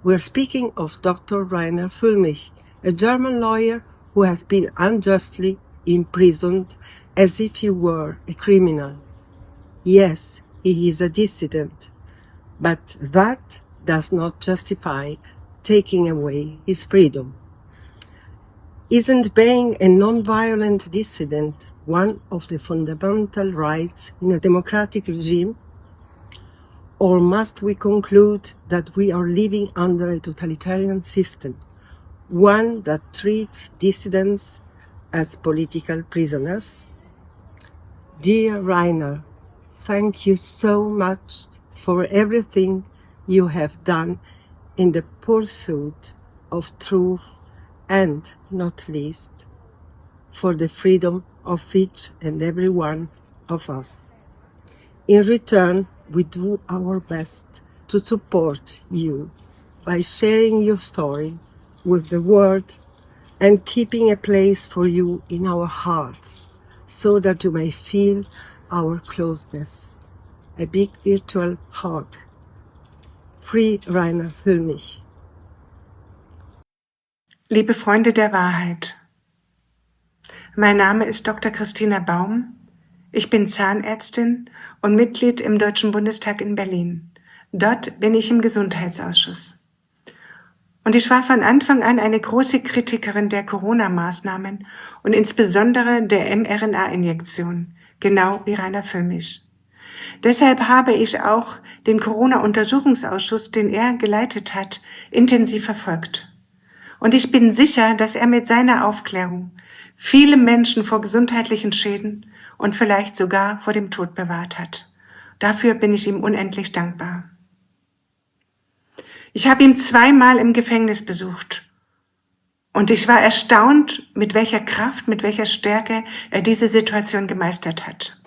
We're speaking of Dr. Reiner Fuellmich, a German lawyer who has been unjustly imprisoned as if he were a criminal. Yes, he is a dissident, but that does not justify taking away his freedom. Isn't being a non-violent dissident one of the fundamental rights in a democratic regime? Or must we conclude that we are living under a totalitarian system, one that treats dissidents as political prisoners? Dear Reiner, thank you so much for everything you have done in the pursuit of truth and, not least, for the freedom of each and every one of us. In return, we do our best to support you by sharing your story with the world and keeping a place for you in our hearts so that you may feel our closeness. A big virtual hug. Free Reiner Fuellmich. Liebe Freunde der Wahrheit, mein Name ist Dr. Christina Baum. Ich bin Zahnärztin und Mitglied im Deutschen Bundestag in Berlin. Dort bin ich im Gesundheitsausschuss. Und ich war von Anfang an eine große Kritikerin der Corona-Maßnahmen und insbesondere der mRNA-Injektion, genau wie Reiner Fuellmich. Deshalb habe ich auch den Corona-Untersuchungsausschuss, den er geleitet hat, intensiv verfolgt. Und ich bin sicher, dass er mit seiner Aufklärung viele Menschen vor gesundheitlichen Schäden und vielleicht sogar vor dem Tod bewahrt hat. Dafür bin ich ihm unendlich dankbar. Ich habe ihn 2-mal im Gefängnis besucht und ich war erstaunt, mit welcher Kraft, mit welcher Stärke er diese Situation gemeistert hat.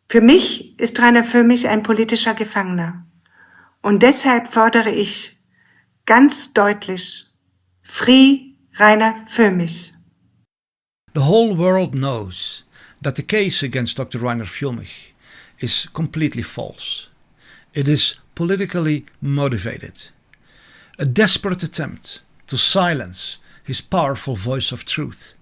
Für mich ist Reiner Fuellmich ein politischer Gefangener und deshalb fordere ich ganz deutlich: Free Reiner Fuellmich. The whole world knows that the case against Dr. Reiner Fuellmich is completely false. It is politically motivated. A desperate attempt to silence his powerful voice of truth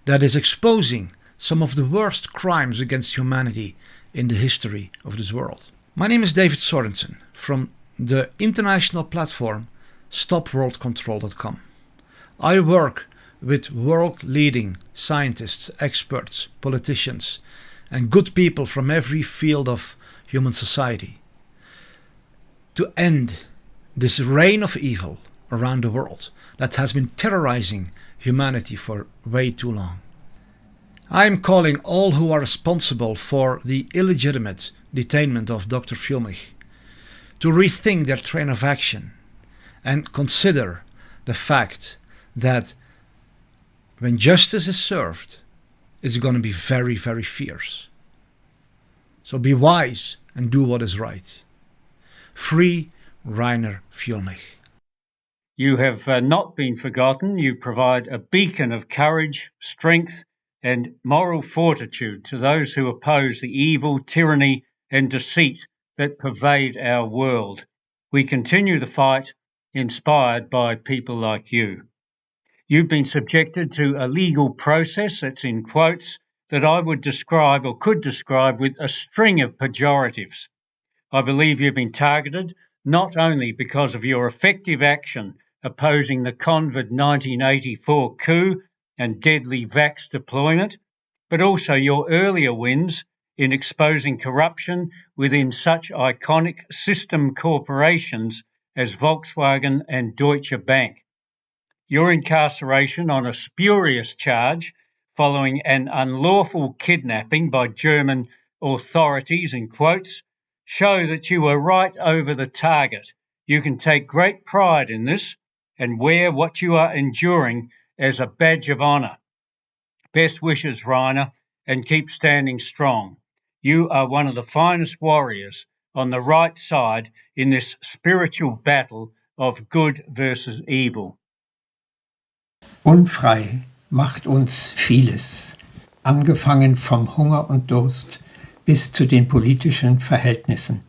that is exposing some of the worst crimes against humanity in the history of this world. My name is David Sorensen from the international platform StopWorldControl.com. I work with world-leading scientists, experts, politicians, and good people from every field of human society to end this reign of evil around the world that has been terrorizing humanity for way too long. I am calling all who are responsible for the illegitimate detainment of Dr. Fuellmich to rethink their train of action and consider the fact that when justice is served, it's going to be very, very fierce. So be wise and do what is right. Free Reiner Fuellmich. You have not been forgotten. You provide a beacon of courage, strength, and moral fortitude to those who oppose the evil, tyranny, and deceit that pervade our world. We continue the fight, inspired by people like you. You've been subjected to a legal process that's in quotes that I would describe or could describe with a string of pejoratives. I believe you've been targeted not only because of your effective action opposing the COVID 1984 coup and deadly vax deployment, but also your earlier wins in exposing corruption within such iconic system corporations as Volkswagen and Deutsche Bank. Your incarceration on a spurious charge following an unlawful kidnapping by German authorities, in quotes, show that you were right over the target. You can take great pride in this and wear what you are enduring as a badge of honour. Best wishes, Reiner, and keep standing strong. You are one of the finest warriors on the right side in this spiritual battle of good versus evil. Unfrei macht uns vieles, angefangen vom Hunger und Durst bis zu den politischen Verhältnissen.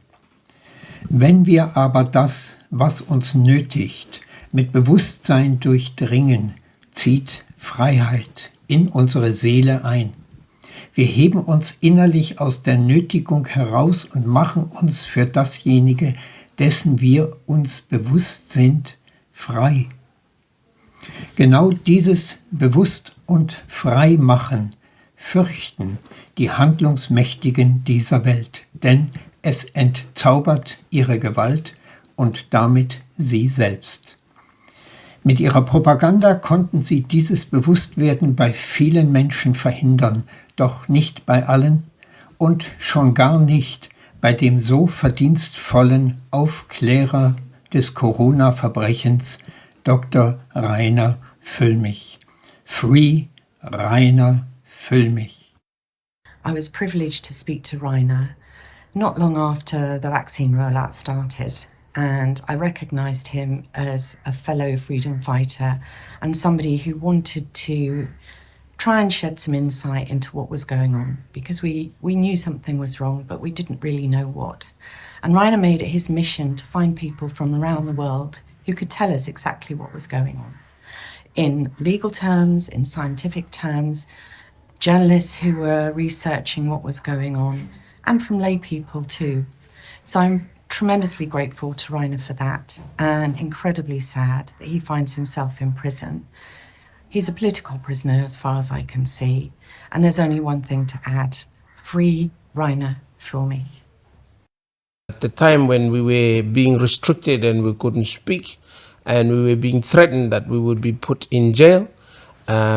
Wenn wir aber das, was uns nötigt, mit Bewusstsein durchdringen, zieht Freiheit in unsere Seele ein. Wir heben uns innerlich aus der Nötigung heraus und machen uns für dasjenige, dessen wir uns bewusst sind, frei. Genau dieses Bewusst- und Freimachen fürchten die Handlungsmächtigen dieser Welt, denn es entzaubert ihre Gewalt und damit sie selbst. Mit ihrer Propaganda konnten sie dieses Bewusstwerden bei vielen Menschen verhindern, doch nicht bei allen und schon gar nicht bei dem so verdienstvollen Aufklärer des Corona-Verbrechens, Dr. Reiner Fuellmich. Free Reiner Fuellmich. I was privileged to speak to Reiner not long after the vaccine rollout started, and I recognised him as a fellow freedom fighter and somebody who wanted to try and shed some insight into what was going on, because we knew something was wrong, but we didn't really know what. And Reiner made it his mission to find people from around the world who could tell us exactly what was going on. In legal terms, in scientific terms, journalists who were researching what was going on, and from lay people too. So I'm tremendously grateful to Reiner for that, and incredibly sad that he finds himself in prison. He's a political prisoner as far as I can see, and there's only one thing to add: free Reiner Fuellmich. At the time when we were being restricted and we couldn't speak, and we were being threatened that we would be put in jail,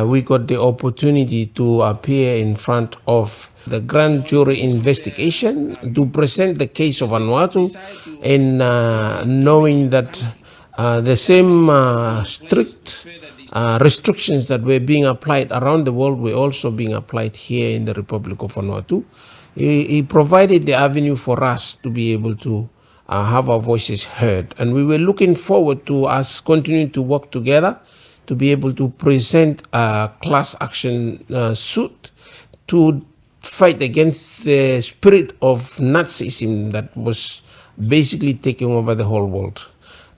we got the opportunity to appear in front of the grand jury investigation to present the case of Vanuatu, and knowing that the same strict restrictions that were being applied around the world were also being applied here in the Republic of Vanuatu. He provided the avenue for us to be able to have our voices heard, and we were looking forward to us continuing to work together to be able to present a class action suit to fight against the spirit of Nazism that was basically taking over the whole world.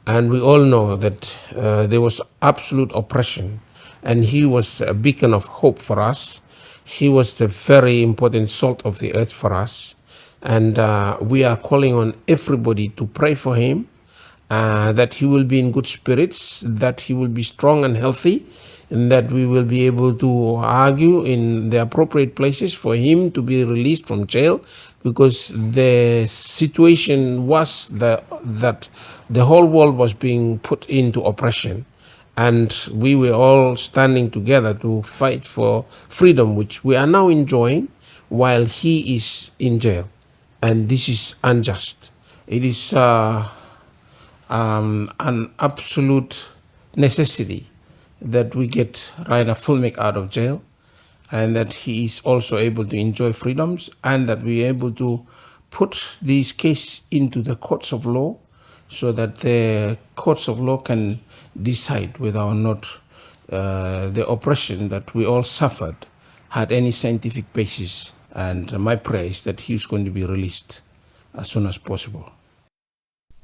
And we all know that there was absolute oppression, and he was a beacon of hope for us. He was the very important salt of the earth for us. And we are calling on everybody to pray for him, that he will be in good spirits, that he will be strong and healthy, and that we will be able to argue in the appropriate places for him to be released from jail, because the situation was that the whole world was being put into oppression. And we were all standing together to fight for freedom, which we are now enjoying while he is in jail. And this is unjust. It is an absolute necessity that we get Reiner Fuellmich out of jail, and that he is also able to enjoy freedoms, and that we are able to put these cases into the courts of law so that the courts of law can decide whether or not the oppression that we all suffered had any scientific basis. And my prayer is that he is going to be released as soon as possible.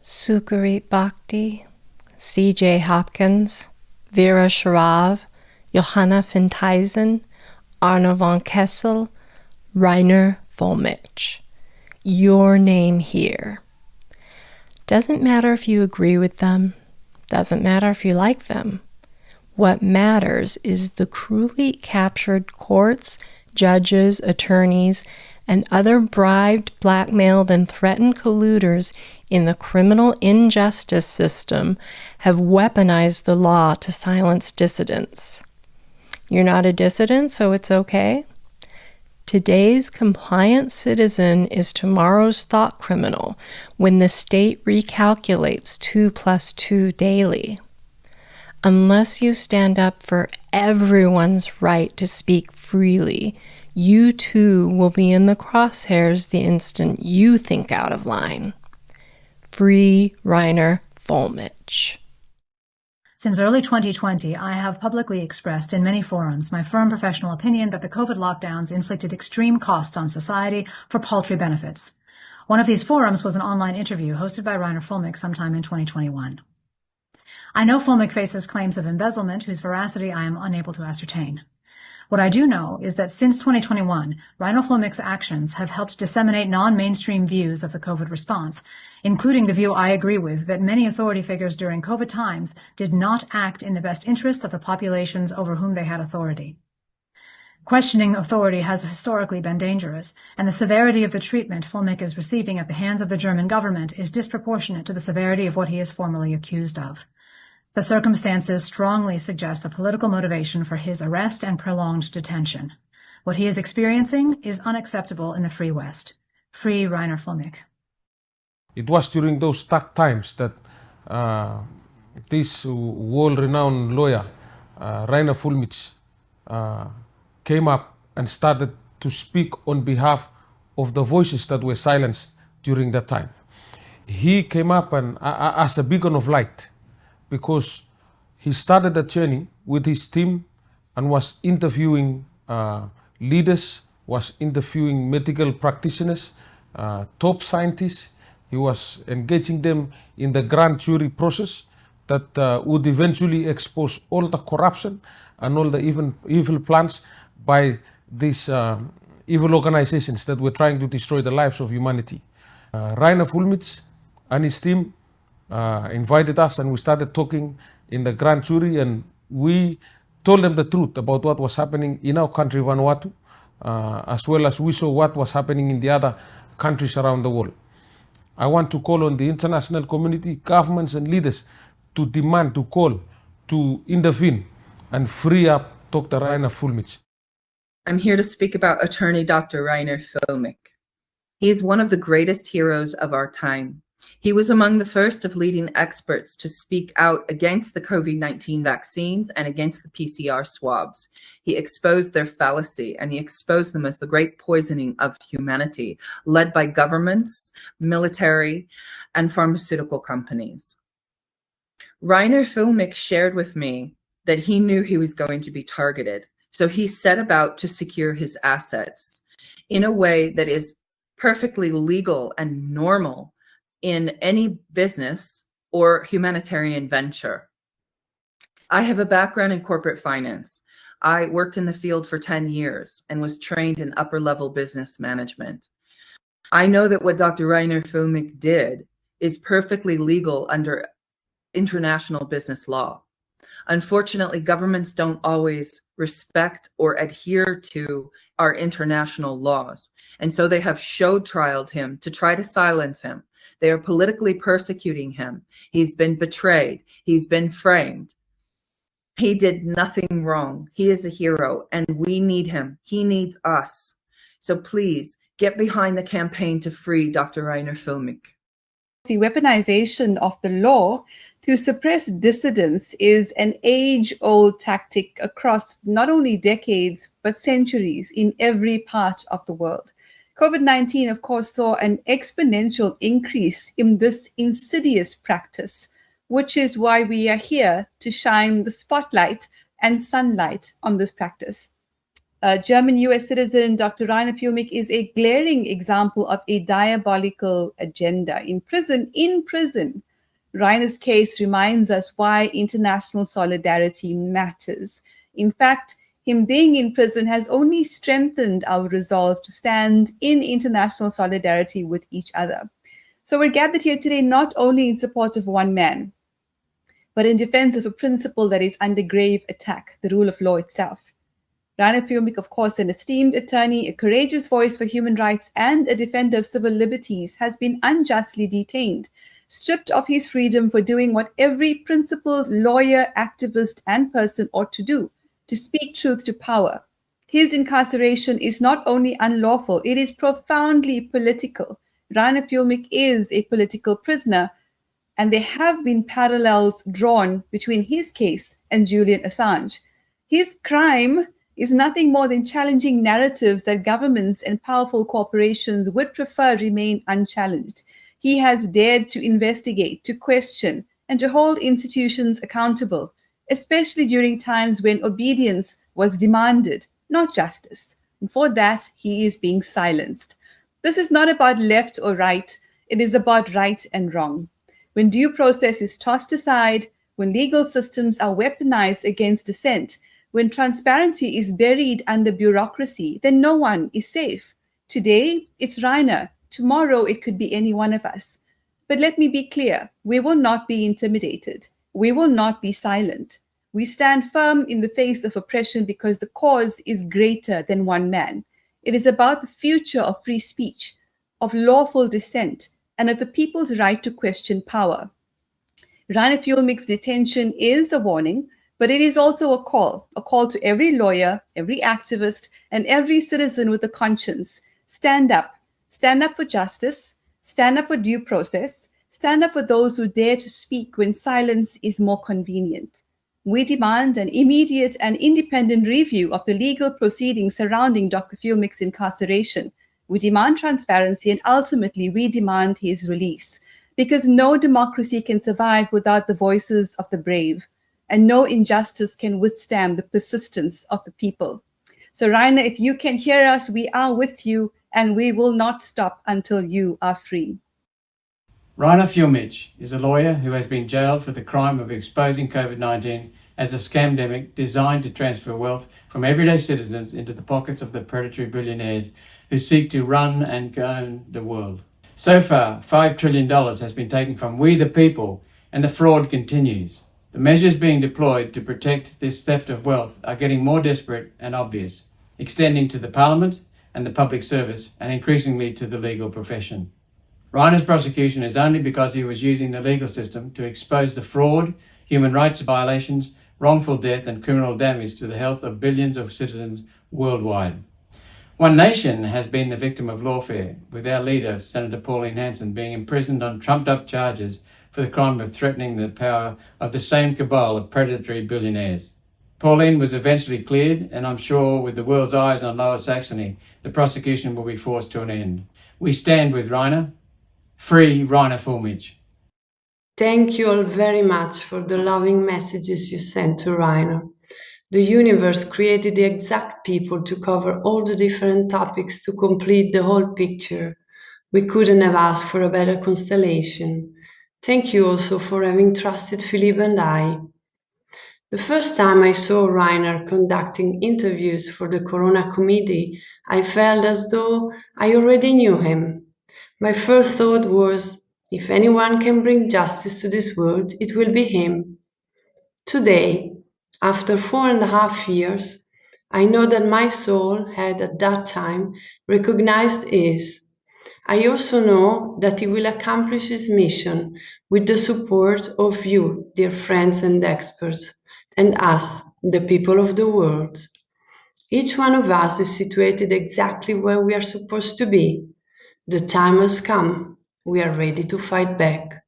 Sukarit Bhakti, C.J. Hopkins, Vera Sharav, Johanna Fintheisen, Arno von Kessel, Reiner Fuellmich. Your name here. Doesn't matter if you agree with them. Doesn't matter if you like them. What matters is the cruelly captured courts, judges, attorneys, and other bribed, blackmailed, and threatened colluders in the criminal injustice system have weaponized the law to silence dissidents. You're not a dissident, so it's okay? Today's compliant citizen is tomorrow's thought criminal when the state recalculates 2 + 2 daily. Unless you stand up for everyone's right to speak freely, you too will be in the crosshairs the instant you think out of line. Free Reiner Fuellmich. Since early 2020, I have publicly expressed in many forums my firm professional opinion that the COVID lockdowns inflicted extreme costs on society for paltry benefits. One of these forums was an online interview hosted by Reiner Fuellmich sometime in 2021. I know Fuellmich faces claims of embezzlement whose veracity I am unable to ascertain. What I do know is that since 2021, Reiner Fuellmich's actions have helped disseminate non-mainstream views of the COVID response, including the view I agree with that many authority figures during COVID times did not act in the best interests of the populations over whom they had authority. Questioning authority has historically been dangerous, and the severity of the treatment Fuellmich is receiving at the hands of the German government is disproportionate to the severity of what he is formally accused of. The circumstances strongly suggest a political motivation for his arrest and prolonged detention. What he is experiencing is unacceptable in the Free West. Free Reiner Fuellmich. It was during those dark times that this world-renowned lawyer, Reiner Fuellmich, came up and started to speak on behalf of the voices that were silenced during that time. He came up and as a beacon of light, because he started the journey with his team and was interviewing leaders, was interviewing medical practitioners, top scientists. He was engaging them in the grand jury process that would eventually expose all the corruption and all the evil plans by these evil organizations that were trying to destroy the lives of humanity. Reiner Fuellmich and his team invited us, and we started talking in the grand jury, and we told them the truth about what was happening in our country, Vanuatu, as well as we saw what was happening in the other countries around the world. I want to call on the international community, governments and leaders to demand, to call, to intervene and free up Dr. Reiner Fuellmich. I'm here to speak about attorney Dr. Reiner Fuellmich. He is one of the greatest heroes of our time. He was among the first of leading experts to speak out against the COVID-19 vaccines and against the PCR swabs. He exposed their fallacy, and he exposed them as the great poisoning of humanity, led by governments, military, and pharmaceutical companies. Reiner Fuellmich shared with me that he knew he was going to be targeted, so he set about to secure his assets in a way that is perfectly legal and normal in any business or humanitarian venture. I have a background in corporate finance. I worked in the field for 10 years and was trained in upper-level business management. I know that what Dr. Reiner Fuellmich did is perfectly legal under international business law. Unfortunately, governments don't always respect or adhere to our international laws, and so they have show-trialed him to try to silence him. They are politically persecuting him. He's been betrayed. He's been framed. He did nothing wrong. He is a hero, and we need him. He needs us. So please get behind the campaign to free Dr. Reiner Fuellmich. The weaponization of the law to suppress dissidents is an age-old tactic across not only decades, but centuries in every part of the world. COVID-19, of course, saw an exponential increase in this insidious practice, which is why we are here to shine the spotlight and sunlight on this practice. German US citizen Dr. Reiner Fuellmich is a glaring example of a diabolical agenda. In prison, Reiner's case reminds us why international solidarity matters. In fact, him being in prison has only strengthened our resolve to stand in international solidarity with each other. So we're gathered here today not only in support of one man, but in defense of a principle that is under grave attack, the rule of law itself. Reiner Fuellmich, of course, an esteemed attorney, a courageous voice for human rights, and a defender of civil liberties, has been unjustly detained, stripped of his freedom for doing what every principled lawyer, activist, and person ought to do, to speak truth to power. His incarceration is not only unlawful, it is profoundly political. Reiner Fuellmich is a political prisoner, and there have been parallels drawn between his case and Julian Assange. His crime is nothing more than challenging narratives that governments and powerful corporations would prefer remain unchallenged. He has dared to investigate, to question, and to hold institutions accountable, especially during times when obedience was demanded, not justice. And for that, he is being silenced. This is not about left or right. It is about right and wrong. When due process is tossed aside, when legal systems are weaponized against dissent, when transparency is buried under bureaucracy, then no one is safe. Today, it's Reiner. Tomorrow, it could be any one of us. But let me be clear, we will not be intimidated. We will not be silent. We stand firm in the face of oppression because the cause is greater than one man. It is about the future of free speech, of lawful dissent, and of the people's right to question power. Reiner Fuellmich's detention is a warning, but it is also a call to every lawyer, every activist, and every citizen with a conscience. Stand up for justice, stand up for due process, stand up for those who dare to speak when silence is more convenient. We demand an immediate and independent review of the legal proceedings surrounding Dr. Fuellmich's incarceration. We demand transparency, and ultimately we demand his release, because no democracy can survive without the voices of the brave, and no injustice can withstand the persistence of the people. So Reiner, if you can hear us, we are with you, and we will not stop until you are free. Reiner Fuellmich is a lawyer who has been jailed for the crime of exposing COVID-19 as a scamdemic designed to transfer wealth from everyday citizens into the pockets of the predatory billionaires who seek to run and own the world. So far, $5 trillion has been taken from we the people, and the fraud continues. The measures being deployed to protect this theft of wealth are getting more desperate and obvious, extending to the parliament and the public service, and increasingly to the legal profession. Reiner's prosecution is only because he was using the legal system to expose the fraud, human rights violations, wrongful death, and criminal damage to the health of billions of citizens worldwide. One nation has been the victim of lawfare, with our leader, Senator Pauline Hanson, being imprisoned on trumped-up charges for the crime of threatening the power of the same cabal of predatory billionaires. Pauline was eventually cleared, and I'm sure with the world's eyes on Lower Saxony, the prosecution will be forced to an end. We stand with Reiner. Free Reiner Fuellmich. Thank you all very much for the loving messages you sent to Reiner. The universe created the exact people to cover all the different topics to complete the whole picture. We couldn't have asked for a better constellation. Thank you also for having trusted Philippe and I. The first time I saw Reiner conducting interviews for the Corona Committee, I felt as though I already knew him. My first thought was, if anyone can bring justice to this world, it will be him. Today, after 4.5 years, I know that my soul had at that time recognized his. I also know that he will accomplish his mission with the support of you, dear friends and experts. and us, the people of the world. Each one of us is situated exactly where we are supposed to be. The time has come. We are ready to fight back.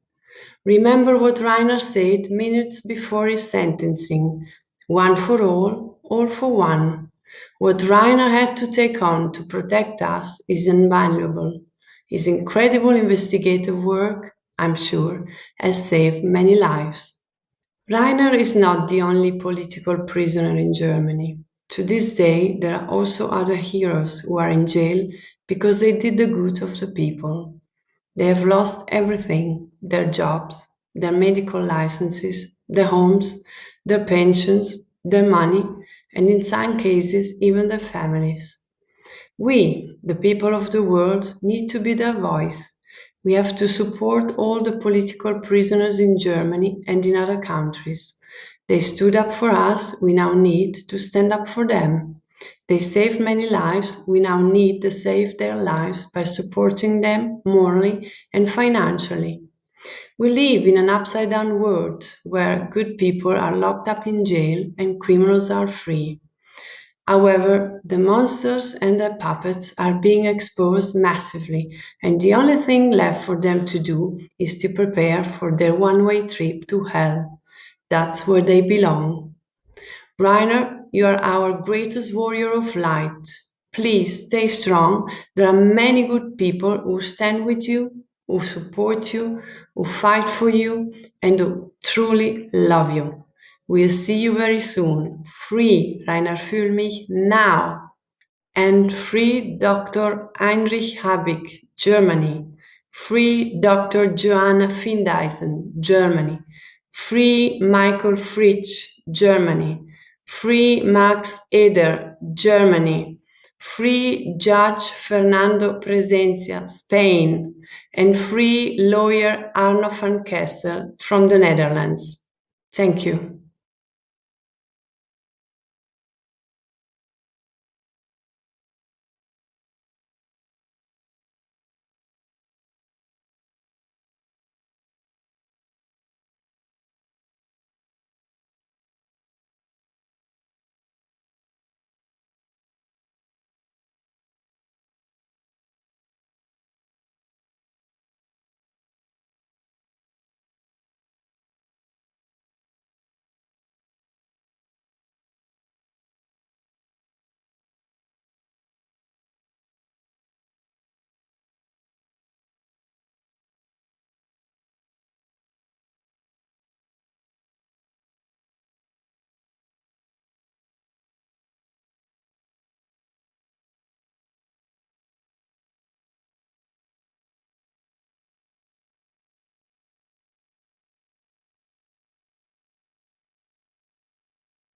Remember what Reiner said minutes before his sentencing. One for all for one. What Reiner had to take on to protect us is invaluable. His incredible investigative work, I'm sure, has saved many lives. Reiner is not the only political prisoner in Germany. To this day, there are also other heroes who are in jail because they did the good of the people. They have lost everything, their jobs, their medical licenses, their homes, their pensions, their money, and in some cases, even their families. We, the people of the world, need to be their voice. We have to support all the political prisoners in Germany and in other countries. They stood up for us, we now need to stand up for them. They saved many lives, we now need to save their lives by supporting them morally and financially. We live in an upside-down world where good people are locked up in jail and criminals are free. However, the monsters and their puppets are being exposed massively, and the only thing left for them to do is to prepare for their one-way trip to hell. That's where they belong. Reiner, you are our greatest warrior of light. Please stay strong. There are many good people who stand with you, who support you, who fight for you, and who truly love you. We'll see you very soon. Free Reiner Fuellmich now. And free Dr. Heinrich Habig, Germany. Free Dr. Joanna Findeisen, Germany. Free Michael Fritsch, Germany. Free Max Eder, Germany. Free Judge Fernando Presencia, Spain. And free lawyer Arno van Kessel from the Netherlands. Thank you.